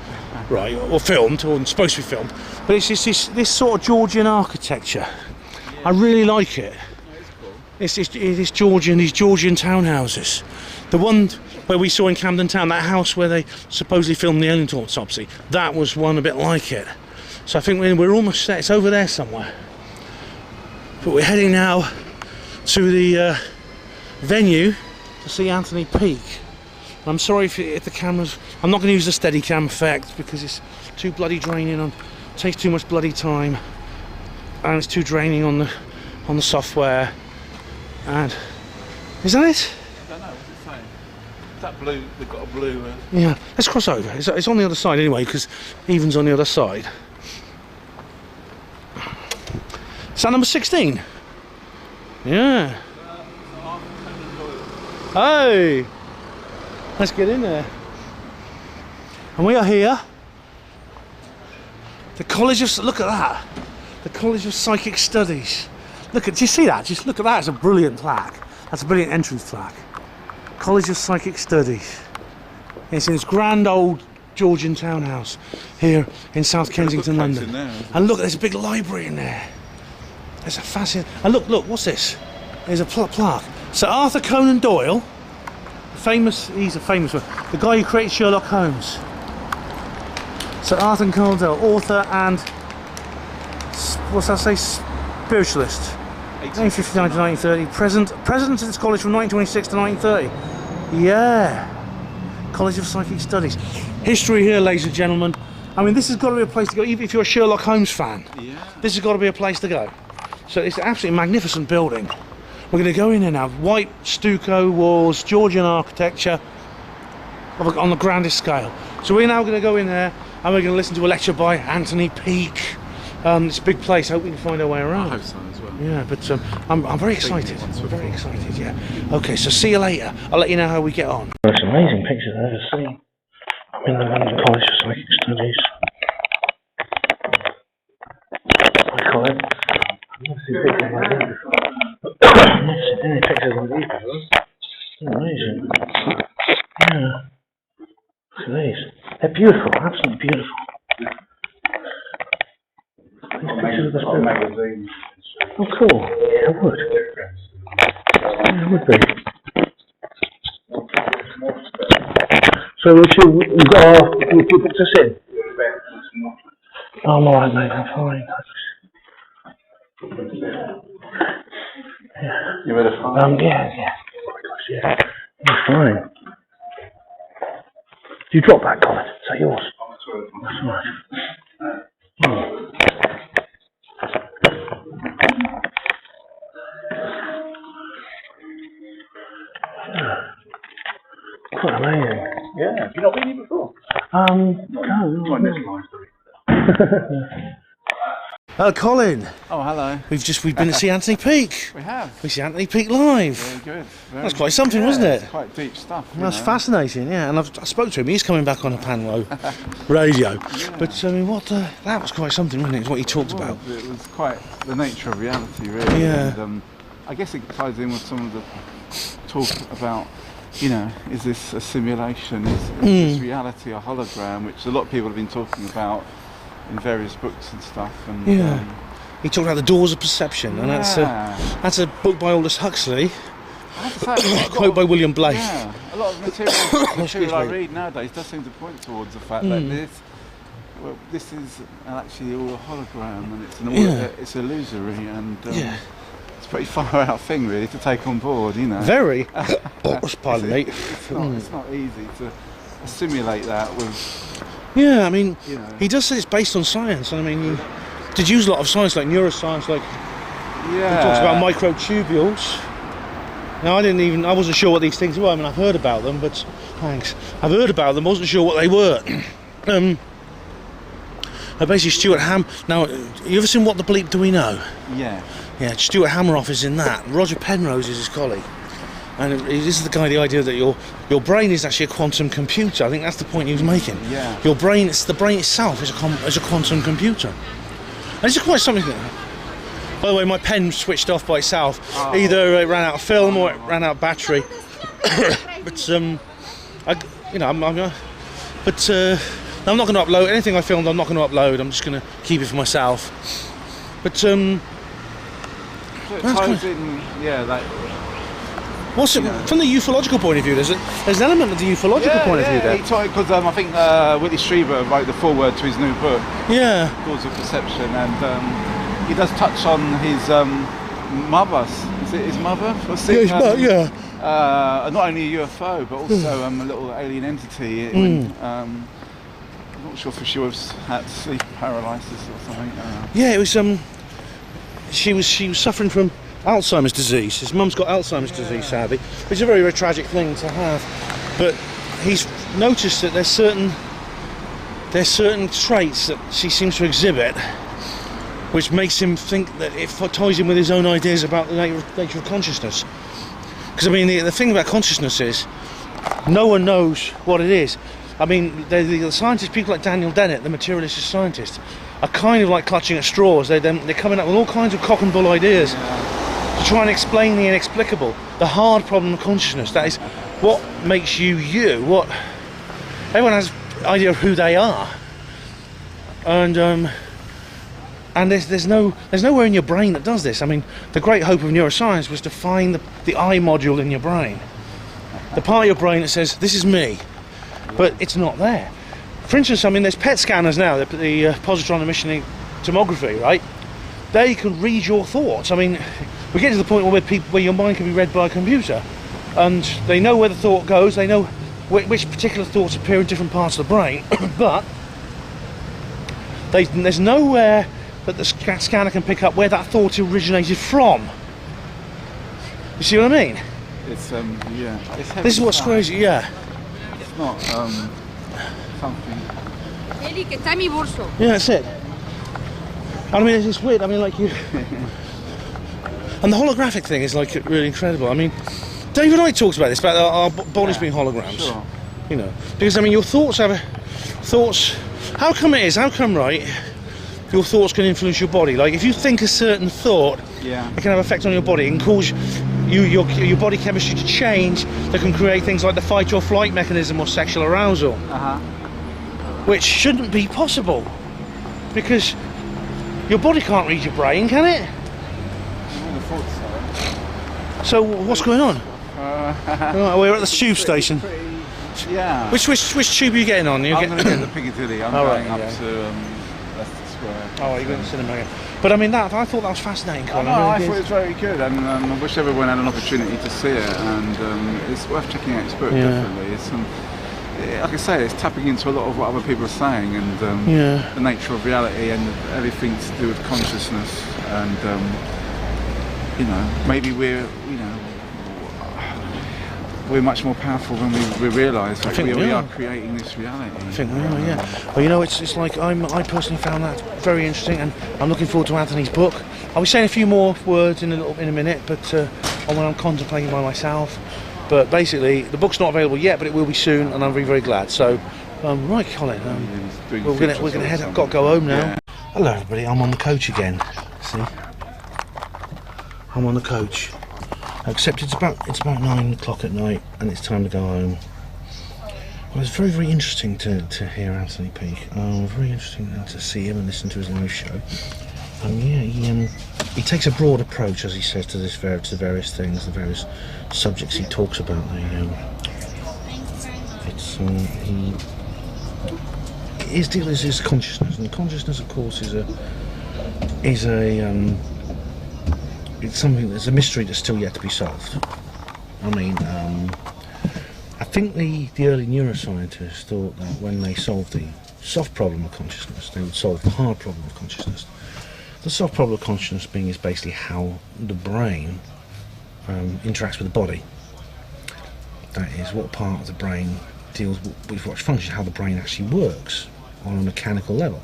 right? Or filmed, or supposed to be filmed. But it's just this sort of Georgian architecture. Yeah. I really like it. It's these Georgian townhouses. The one where we saw in Camden Town, that house where they supposedly filmed the alien autopsy, that was one a bit like it. So I think we're almost there. It's over there somewhere. But we're heading now to the venue to see Anthony Peake. I'm sorry if the cameras. I'm not going to use the Steadicam effect because it's too bloody draining. Takes too much bloody time, and it's too draining on the software. And is that it? I don't know. What's it saying? Is that blue? They've got a blue. Yeah. Let's cross over. It's on the other side anyway, because Even's on the other side. Is that number 16? Yeah. Hey! Let's get in there. And we are here. The College of... Look at that. The College of Psychic Studies. Do you see that? Just look at that. It's a brilliant plaque. That's a brilliant entrance plaque. College of Psychic Studies. It's in this grand old Georgian townhouse here in South Kensington, London. And look, there's a big library in there. There's a fascinating... And look, what's this? There's a plaque. Sir Arthur Conan Doyle, he's a famous one. The guy who created Sherlock Holmes. Sir Arthur Conan Doyle, author and... What's that say? Spiritualist. 1859 to 1930. President of this college from 1926 to 1930. Yeah. College of Psychic Studies. History here, ladies and gentlemen. I mean, this has got to be a place to go, even if you're a Sherlock Holmes fan. Yeah. This has got to be a place to go. So it's an absolutely magnificent building. We're going to go in there now. White stucco walls, Georgian architecture on the grandest scale. So we're now going to go in there and we're going to listen to a lecture by Anthony Peake. It's a big place. I hope we can find our way around. I hope so as well. Yeah, but I'm very excited. I'm very excited, yeah. Okay, so see you later. I'll let you know how we get on. There's some amazing pictures there to see. I'm in the London College of Psychic Studies. Hi, Colin. I've never seen pictures like these before. I've never seen any pictures like these before. It's amazing. Yeah. Look at these. They're beautiful, absolutely beautiful. These pictures of the spirit. Oh, cool. Yeah, it would. Yeah, it would be. So you booked us in? Oh, I'm alright, mate, I'm fine. Yeah. You ready to find? Yeah. Oh my gosh, yeah. You're fine. Do you drop that, Colin? Is that yours? That's right. Oh. Quite amazing. Yeah. Have you not been here before? No. Colin. Oh, hello. We've been to see Anthony Peake. We have. We see Anthony Peake live. Very good. That's quite something, wasn't it? It's quite deep stuff. That's fascinating, yeah. And I spoke to him. He's coming back on a Panlo radio. Yeah. But I mean, that was quite something, wasn't it? It's what he talked about. It was quite the nature of reality, really. Yeah. And, I guess it ties in with some of the talk about, you know, is this a simulation? Is this reality a hologram? Which a lot of people have been talking about in various books and stuff. And, he talked about the doors of perception, and that's a book by Aldous Huxley. A quote by William Blake. Yeah, a lot of material I read nowadays does seem to point towards the fact that this is actually all a hologram, and it's illusory, and it's a pretty far out thing really to take on board, you know. Very. Pardon me. It's not easy to simulate that with. Yeah, I mean, you know. he does say it's based on science, and I mean, he did use a lot of science, like neuroscience, like he talks about microtubules. Now, I wasn't sure what these things were. I mean, I've heard about them, but thanks. I've heard about them, wasn't sure what they were. Basically, Stuart Now, you ever seen What the Bleep Do We Know? Yeah. Yeah, Stuart Hammeroff is in that. Roger Penrose is his colleague. And this is the idea that your brain is actually a quantum computer. I think that's the point he was making. Yeah. The brain itself is a quantum computer. And it's quite something. By the way, my pen switched off by itself. Either it ran out of film or it ran out of battery. But I'm not going to upload anything I filmed. I'm not going to upload. I'm just going to keep it for myself. But So it ties in, what's it, from the ufological point of view? There's an element of the ufological point of view there. Because I think Whitley Strieber wrote the foreword to his new book. Yeah. Doors of Perception, and he does touch on his mother. Is it his mother? Not only a UFO, but also a little alien entity. I'm not sure if she had sleep paralysis or something. Yeah, it was. She was suffering from Alzheimer's disease. His mum's got Alzheimer's disease, sadly, which is a very, very tragic thing to have. But he's noticed that there's certain traits that she seems to exhibit, which makes him think that it ties in with his own ideas about the nature of consciousness. Because I mean, the thing about consciousness is, no one knows what it is. I mean, the scientists, people like Daniel Dennett, the materialist scientists, are kind of like clutching at straws. They're coming up with all kinds of cock and bull ideas to try and explain the inexplicable, the hard problem of consciousness. That is, what makes you you? What everyone has an idea of who they are, and there's nowhere in your brain that does this. I mean, the great hope of neuroscience was to find the I module in your brain, the part of your brain that says this is me, but it's not there. For instance, I mean, there's PET scanners now, the positron emission tomography, right? They can read your thoughts. I mean, we get to the point where your mind can be read by a computer, and they know where the thought goes. They know which particular thoughts appear in different parts of the brain, but there's nowhere that the scanner can pick up where that thought originated from. You see what I mean? It's It's heavy. This is what's crazy. Yeah. It's not something. Yeah, that's it. I mean, it's weird. I mean, like you. And the holographic thing is like really incredible. I mean, David and I talked about this, about our bodies being holograms. Sure. You know, because I mean, your thoughts have thoughts. How come, right? Your thoughts can influence your body. Like if you think a certain thought, it can have effect on your body and cause. your body chemistry to change that can create things like the fight or flight mechanism or sexual arousal, which shouldn't be possible because your body can't read your brain, can it? I thought So what's going on? Right, we're at the tube station. Yeah. Which tube are you getting on? I'm going to get the Piccadilly. I'm going up to Leicester Square. Oh, you're going to cinema again. But I mean, I thought that was fascinating, Colin. I thought it was very good, and I wish everyone had an opportunity to see it. And it's worth checking out his book. Definitely. It's like I say, it's tapping into a lot of what other people are saying, and the nature of reality, and everything to do with consciousness, and maybe we're much more powerful than we realise. Like we are creating this reality. I think we are, yeah. Well, it's like I personally found that very interesting, and I'm looking forward to Anthony's book. I'll be saying a few more words in a minute, but when I'm contemplating by myself. But basically, the book's not available yet, but it will be soon, and I'm very, very glad. So, right, Colin, we're gonna head up. Got to go home now. Yeah. Hello, everybody. I'm on the coach again. See, I'm on the coach. Except it's about 9 o'clock at night, and it's time to go home. Well, it's very, very interesting to hear Anthony Peake. Very interesting to see him and listen to his live show. He takes a broad approach, as he says, to the various things, the various subjects he talks about. His deal is consciousness, and consciousness, of course, it's something that's a mystery that's still yet to be solved. I mean, I think the early neuroscientists thought that when they solved the soft problem of consciousness, they would solve the hard problem of consciousness. The soft problem of consciousness being is basically how the brain interacts with the body. That is, what part of the brain deals with what function, how the brain actually works on a mechanical level.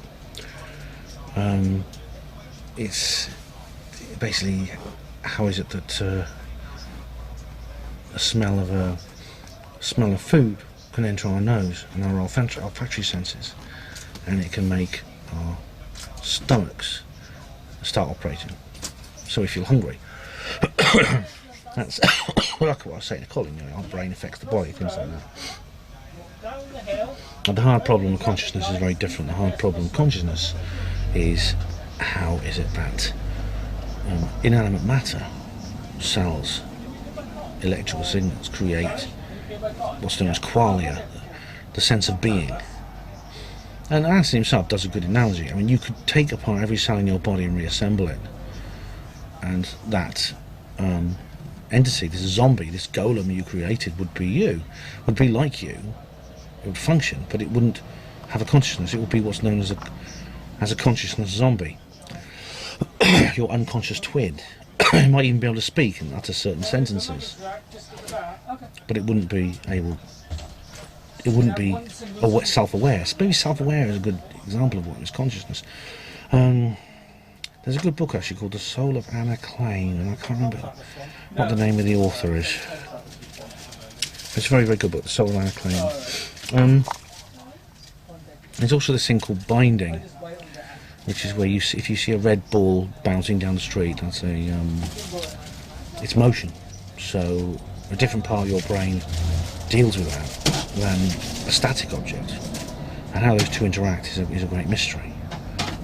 It's basically, how is it that a smell of food can enter our nose and our olfactory senses, and it can make our stomachs start operating. So we feel hungry. That's like what I was saying to Colin. Our brain affects the body, things like that. And the hard problem of consciousness is very different. The hard problem of consciousness is how is it that inanimate matter, cells, electrical signals create what's known as qualia, the sense of being. And Anthony himself does a good analogy. I mean, you could take apart every cell in your body and reassemble it, and that entity, this zombie, this golem you created, would be you, would be like you. It would function, but it wouldn't have a consciousness. It would be what's known as a consciousness zombie. Your unconscious twin. It might even be able to speak and utter certain sentences, but it wouldn't be able. It wouldn't be self-aware. Maybe self-aware is a good example of what is consciousness. There's a good book actually called The Soul of Anna Klein, and I can't remember what the name of the author is. It's a very, very good book, The Soul of Anna Klein. There's also this thing called binding, which is where if you see a red ball bouncing down the street, that's it's motion. So a different part of your brain deals with that than a static object, and how those two interact is a great mystery.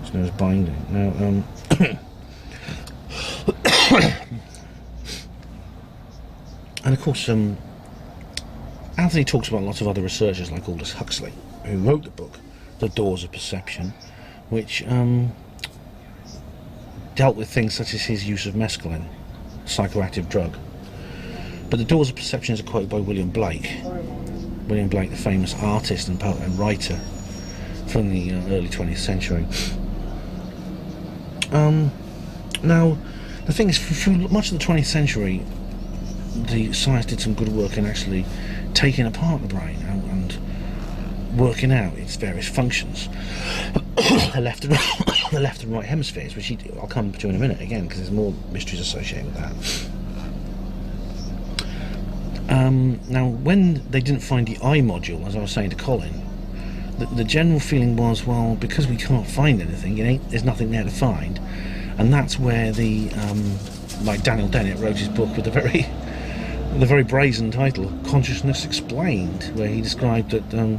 It's known as binding. Now, and of course, Anthony talks about lots of other researchers like Aldous Huxley, who wrote the book The Doors of Perception, which dealt with things such as his use of mescaline, a psychoactive drug. But The Doors of Perception is a quote by William Blake. William Blake, the famous artist and poet and writer from the early 20th century. Now, the thing is, through much of the 20th century, the science did some good work in actually taking apart the brain and working out its various functions. the left and right hemispheres, which I'll come to in a minute again, because there's more mysteries associated with that. Now, when they didn't find the eye module, as I was saying to Colin, the general feeling was, well, because we can't find anything, there's nothing there to find, and that's where like Daniel Dennett wrote his book with the very the very brazen title, Consciousness Explained, where he described that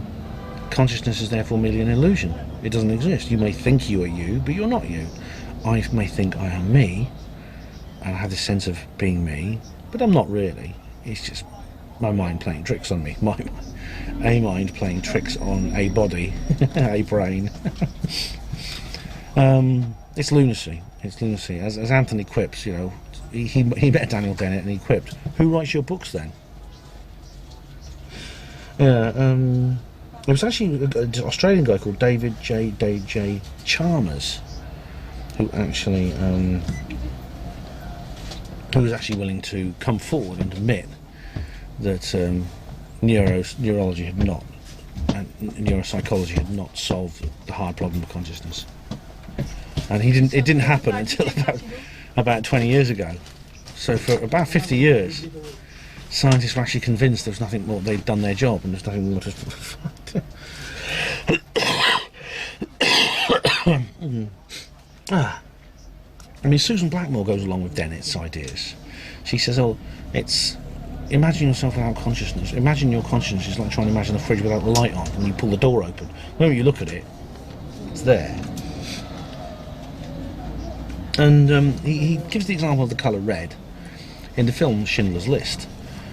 consciousness is therefore merely an illusion. It doesn't exist. You may think you are you, but you're not you. I may think I am me, and I have this sense of being me, but I'm not really. It's just my mind playing tricks on me. A mind playing tricks on a body, a brain. It's lunacy. It's lunacy. As Anthony quips, you know, he met Daniel Dennett and he quipped, "Who writes your books then?" Yeah. There was actually an Australian guy called David J. Chalmers, who actually who was actually willing to come forward and admit that neurology had not, and neuropsychology had not solved the hard problem of consciousness. And it didn't happen until about 20 years ago. So for about 50 years, scientists were actually convinced there was nothing more. They'd done their job, and there's nothing more to. I mean, Susan Blackmore goes along with Dennett's ideas. She says, "Oh, it's imagine yourself without consciousness. Imagine your consciousness is like trying to imagine a fridge without the light on, and you pull the door open. When you look at it, it's there." And he gives the example of the colour red in the film Schindler's List.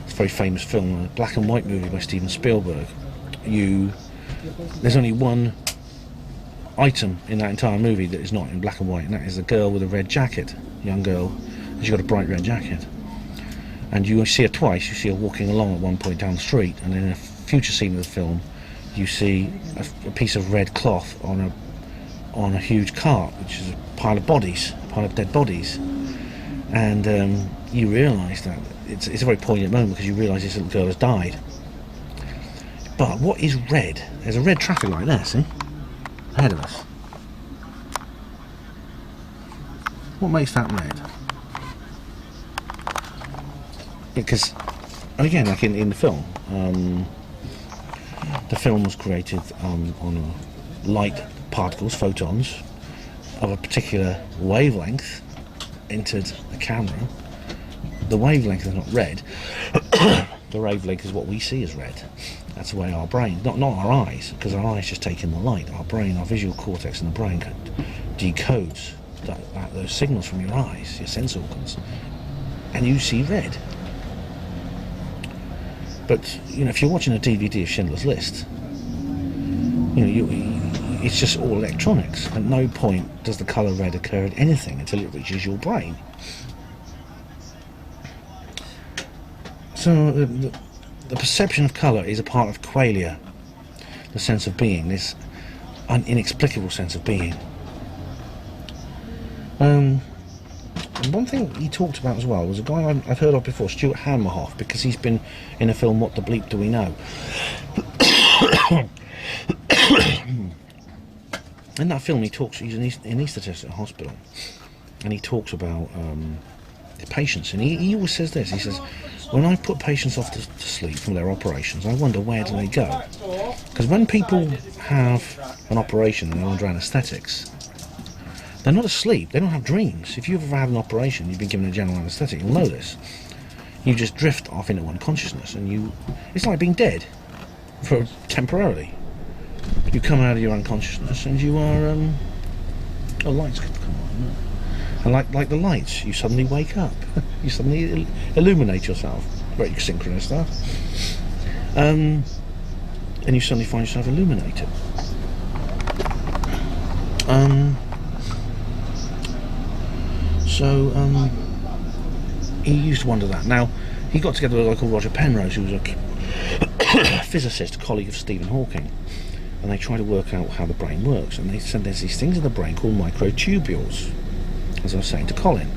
It's a very famous film, a black and white movie by Steven Spielberg. There's only one item in that entire movie that is not in black and white, and that is a girl with a red jacket, a young girl, and she's got a bright red jacket. And you see her twice. You see her walking along at one point down the street, and in a future scene of the film, you see a piece of red cloth on a huge cart, which is a pile of bodies, a pile of dead bodies. And you realise that it's a very poignant moment, because you realise this little girl has died. But what is red? There's a red traffic light there, see? Ahead of us. What makes that red? Because, again, like in the film was created on light particles, photons, of a particular wavelength entered the camera. The wavelength is not red. The wavelength is what we see as red. That's the way our brain, not our eyes, because our eyes just take in the light. Our brain, our visual cortex in the brain decodes those signals from your eyes, your sense organs, and you see red. But you know, if you're watching a DVD of Schindler's List, you know, it's just all electronics. At no point does the colour red occur in anything until it reaches your brain. So the perception of colour is a part of qualia, the sense of being, this inexplicable sense of being. And one thing he talked about as well was a guy I've heard of before, Stuart Hammerhoff, because he's been in a film, What the Bleep Do We Know? In that film, he's an anaesthetist at a hospital, and he talks about the patients, and he always says this. He says, when I put patients off to sleep from their operations, I wonder, where do they go? Because when people have an operation and they're under anaesthetics, they're not asleep, they don't have dreams. If you've ever had an operation, you've been given a general anaesthetic, you'll know this. You just drift off into unconsciousness, and it's like being dead temporarily. You come out of your unconsciousness and you are lights come on, and like the lights, you suddenly wake up. You suddenly illuminate yourself. Very synchronous stuff. And you suddenly find yourself illuminated. So he used to wonder that. Now, he got together with a guy called Roger Penrose, who was a physicist, a colleague of Stephen Hawking, and they tried to work out how the brain works. And they said there's these things in the brain called microtubules, as I was saying to Colin.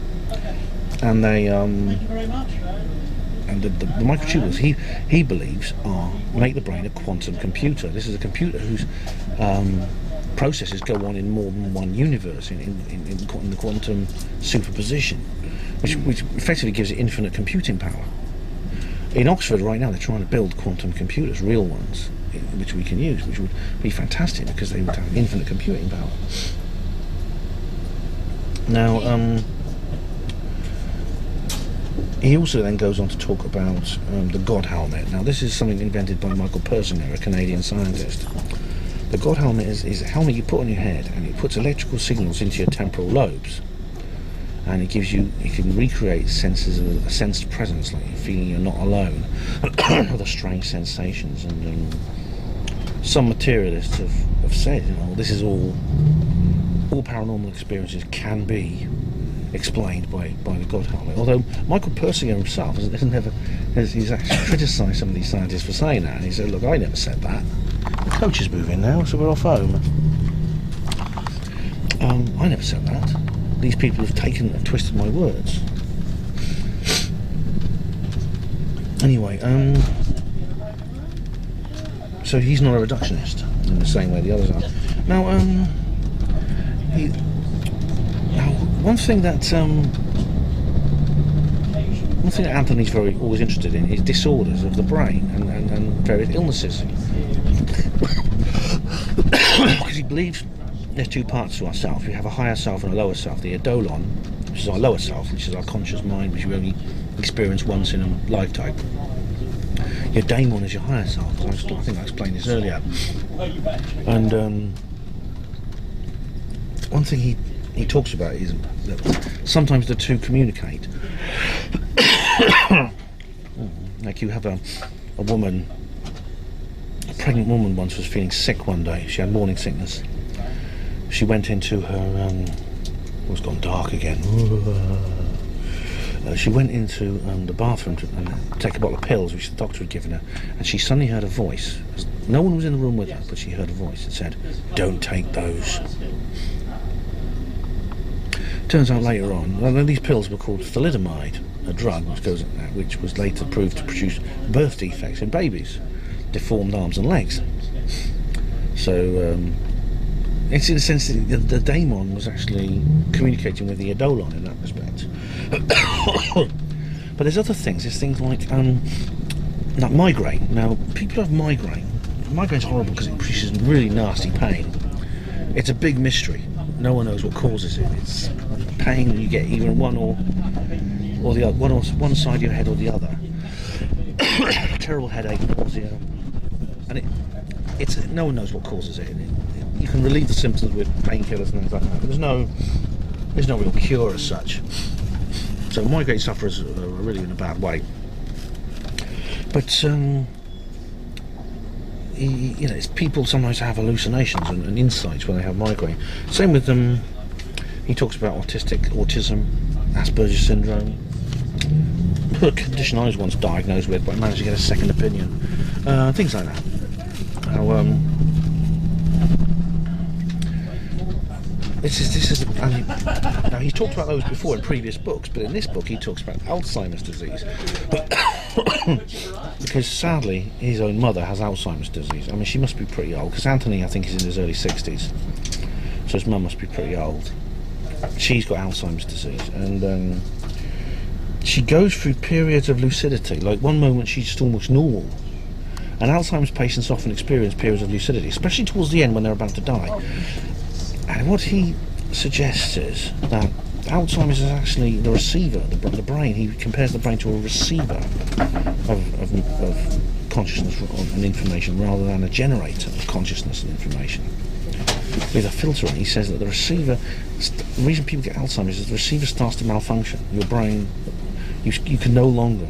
And they thank you very much. And the microtubules, he believes, make the brain a quantum computer. This is a computer whose processes go on in more than one universe, in the quantum superposition, which effectively gives it infinite computing power. In Oxford right now, they're trying to build quantum computers, real ones, which we can use, which would be fantastic because they would have infinite computing power. Now, He also then goes on to talk about the God helmet. Now, this is something invented by Michael Persinger, a Canadian scientist. The God helmet is a helmet you put on your head, and it puts electrical signals into your temporal lobes, and it gives you, it can recreate senses of a sensed presence, like feeling you're not alone, other strange sensations. And some materialists have said, you know, this is all paranormal experiences can be explained by the God helmet. Although Michael Persinger himself he's actually criticised some of these scientists for saying that, and he said, look, I never said that. The coach is moving now, so we're off home. I never said that. These people have taken and twisted my words. Anyway, so he's not a reductionist in the same way the others are. Now, one thing that Anthony's always interested in is disorders of the brain and various illnesses. Because he believes there's two parts to ourself. We have a higher self and a lower self. The eidolon, which is our lower self, which is our conscious mind, which we only experience once in a lifetime. Your daemon is your higher self. I think I explained this earlier. And one thing he talks about is that sometimes the two communicate. Like you have a woman, a pregnant woman once was feeling sick one day. She had morning sickness. She went into her, it's gone dark again. She went into the bathroom to take a bottle of pills which the doctor had given her, and she suddenly heard a voice. No one was in the room with her, but she heard a voice that said, "Don't take those." Turns out later on, these pills were called thalidomide, a drug which was later proved to produce birth defects in babies, deformed arms and legs. So it's in a sense that the daemon was actually communicating with the eidolon in that respect. But there's other things. There's things like migraine. Now, people have migraine. Migraine's horrible because it produces really nasty pain. It's a big mystery. No one knows what causes it. It's pain you get either one or the other, one side of your head or the other. Terrible headache, nausea, and no one knows what causes it. You can relieve the symptoms with painkillers and things like that, but there's no real cure as such. So migraine sufferers are really in a bad way. But it's people sometimes have hallucinations and insights when they have migraine. Same with them. He talks about autism, Asperger's syndrome, a condition I was once diagnosed with, but I managed to get a second opinion. Things like that. Now he's talked about those before in previous books, but in this book he talks about Alzheimer's disease. Because sadly his own mother has Alzheimer's disease. I mean, she must be pretty old, because Anthony I think is in his early 60s, so his mum must be pretty old. She's got Alzheimer's disease, and she goes through periods of lucidity. Like one moment she's just almost normal, and Alzheimer's patients often experience periods of lucidity, especially towards the end when they're about to die. And what he suggests is that Alzheimer's is actually the receiver, the brain. He compares the brain to a receiver of consciousness and information, rather than a generator of consciousness and information with a filter. And he says that the reason people get Alzheimer's is the receiver starts to malfunction. Your brain, you can no longer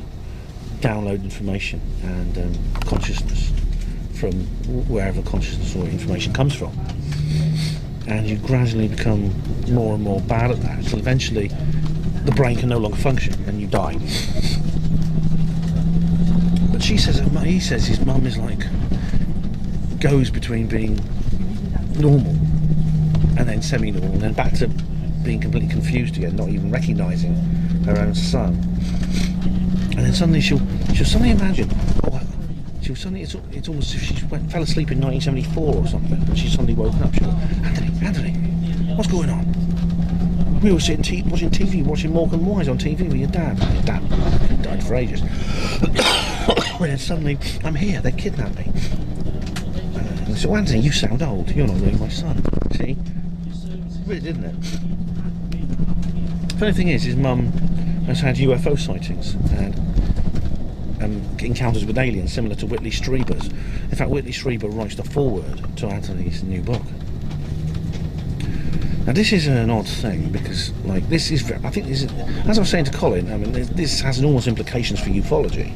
download information and consciousness from wherever consciousness or information comes from. And you gradually become more and more bad at that, until eventually the brain can no longer function and you die. But he says his mum is like, goes between being normal and then semi-normal and then back to being completely confused again, not even recognising her own son. And then suddenly she'll suddenly imagine, it's almost as if she fell asleep in 1974 or something, and she's suddenly woken up. She'll go, Anthony, what's going on? We were sitting watching TV, watching Morecambe Wise on TV with your dad. Your dad died for ages. And then suddenly, I'm here, they kidnapped me. And so, Anthony, you sound old, you're not really my son. See? Weird, isn't it? Funny thing is, his mum has had UFO sightings and encounters with aliens similar to Whitley Strieber's. In fact, Whitley Strieber writes the foreword to Anthony's new book. Now this is an odd thing because, like, this is, I think this is, as I was saying to Colin, I mean, this has enormous implications for ufology.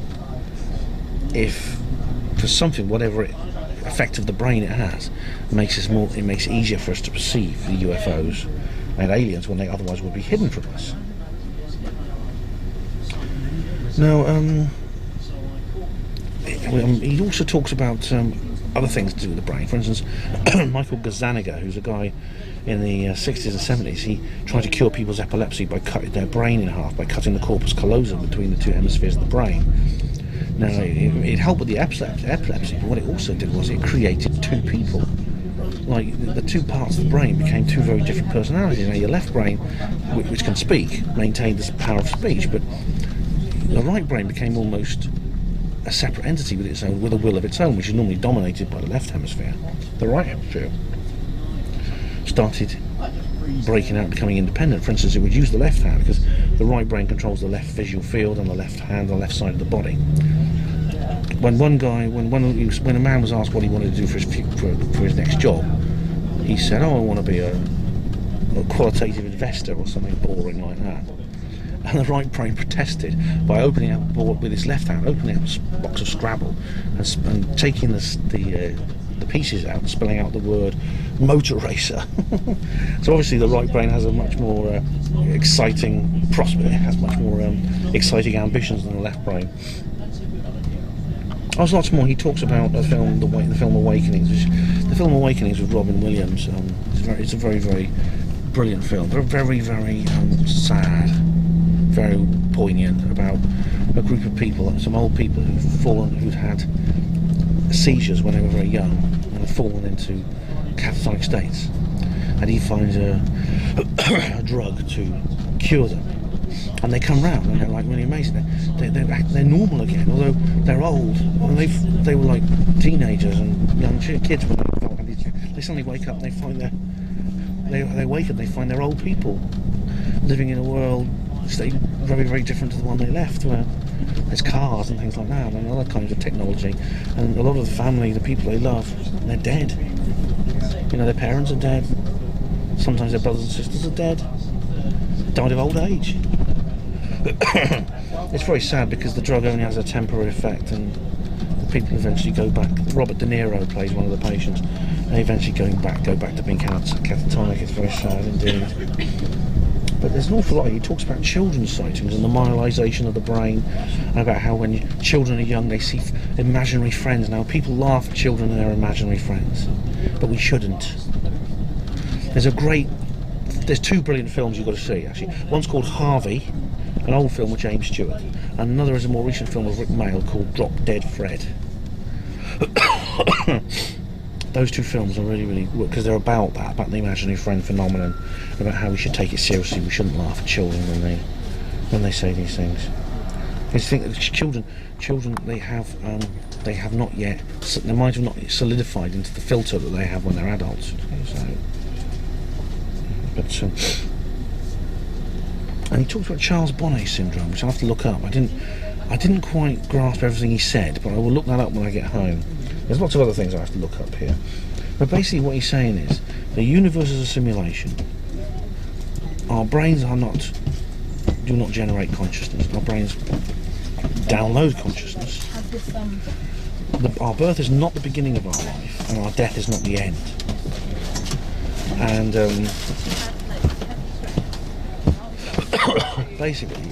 If, for something, whatever effect of the brain it has, it makes it easier for us to perceive the UFOs and aliens when they otherwise would be hidden from us. Now, he also talks about other things to do with the brain. For instance, Michael Gazzaniga, who's a guy in the 60s and 70s, he tried to cure people's epilepsy by cutting their brain in half, by cutting the corpus callosum between the two hemispheres of the brain. Now, it helped with the epilepsy, but what it also did was it created two people. Like, the two parts of the brain became two very different personalities. Now, your left brain, which can speak, maintained this power of speech, but the right brain became almost a separate entity with its own, with a will of its own, which is normally dominated by the left hemisphere. The right hemisphere started breaking out, becoming independent. For instance, it would use the left hand because the right brain controls the left visual field and the left hand, the left side of the body. When a man was asked what he wanted to do for his next job, he said, "Oh, I want to be a qualitative investor," or something boring like that. And the right brain protested by opening up the board with his left hand, opening up a box of Scrabble and taking the pieces out and spelling out the word motor racer. So obviously the right brain has a much more exciting prospect, it has much more exciting ambitions than the left brain. There's lots more. He talks about the film Awakenings. The film Awakenings with Robin Williams. It's a very, very brilliant film. Very, very sad, very poignant, about a group of people, some old people who'd had seizures when they were very young and had fallen into catatonic states, and he finds a drug to cure them, and they come round and they're like really amazing. They're normal again, although they're old, and they were like teenagers and young kids when they suddenly wake up and they find they find they're old people living in a world very, very different to the one they left, where there's cars and things like that and other kinds of technology, and a lot of the family, the people they love, they're dead. You know, their parents are dead, sometimes their brothers and sisters are dead, died of old age. It's very sad because the drug only has a temporary effect, and the people eventually go back. Robert De Niro plays one of the patients. They eventually go back to being catatonic. It's very sad indeed. But there's an awful lot. He talks about children's sightings and the myelization of the brain, and about how when children are young they see imaginary friends. Now, people laugh at children and their imaginary friends, but we shouldn't. There's two brilliant films you've got to see, actually. One's called Harvey, an old film with James Stewart, and another is a more recent film with Rick Mayall called Drop Dead Fred. Those two films are really, really good because they're about the imaginary friend phenomenon, about how we should take it seriously. We shouldn't laugh at children when they say these things. I think that children they have not yet, their minds have not yet solidified into the filter that they have when they're adults. So, but and he talks about Charles Bonnet syndrome, which I'll have to look up. I didn't quite grasp everything he said, but I will look that up when I get home. There's lots of other things I have to look up here. But basically what he's saying is, the universe is a simulation. Our brains do not generate consciousness. Our brains download consciousness. Our birth is not the beginning of our life, and our death is not the end. And basically,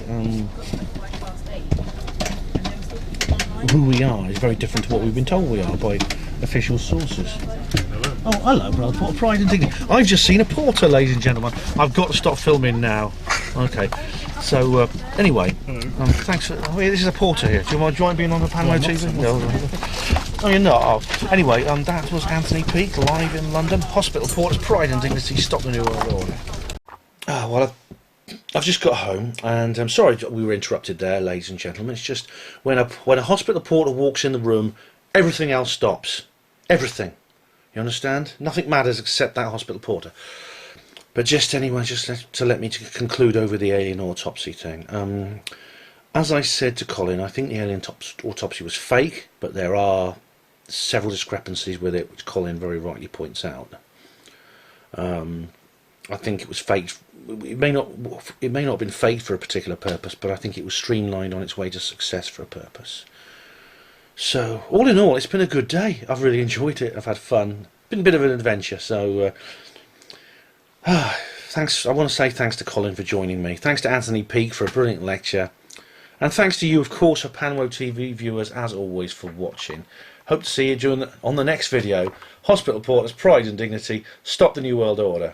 who we are is very different to what we've been told we are by official sources. Oh, hello, brother. What pride and dignity. I've just seen a porter, ladies and gentlemen. I've got to stop filming now. Okay. So, anyway, thanks for... this is a porter here. Do you mind being on the Panmo TV? No. Oh, you're not? Oh. Anyway, that was Anthony Peake, live in London. Hospital Porter's Pride and Dignity. Stop the New World Order. Well, I've just got home, and I'm sorry we were interrupted there, ladies and gentlemen. It's just when a hospital porter walks in the room, everything else stops. Everything. You understand? Nothing matters except that hospital porter. But just anyway, to let me conclude over the alien autopsy thing. As I said to Colin, I think the alien autopsy was fake, but there are several discrepancies with it, which Colin very rightly points out. I think it was faked. It may not have been faked for a particular purpose, but I think it was streamlined on its way to success for a purpose. So, all in all, it's been a good day. I've really enjoyed it. I've had fun. Been a bit of an adventure. So, thanks. I want to say thanks to Colin for joining me. Thanks to Anthony Peake for a brilliant lecture. And thanks to you, of course, our Panwo TV viewers, as always, for watching. Hope to see you on the next video. Hospital Porters, Pride and Dignity, Stop the New World Order.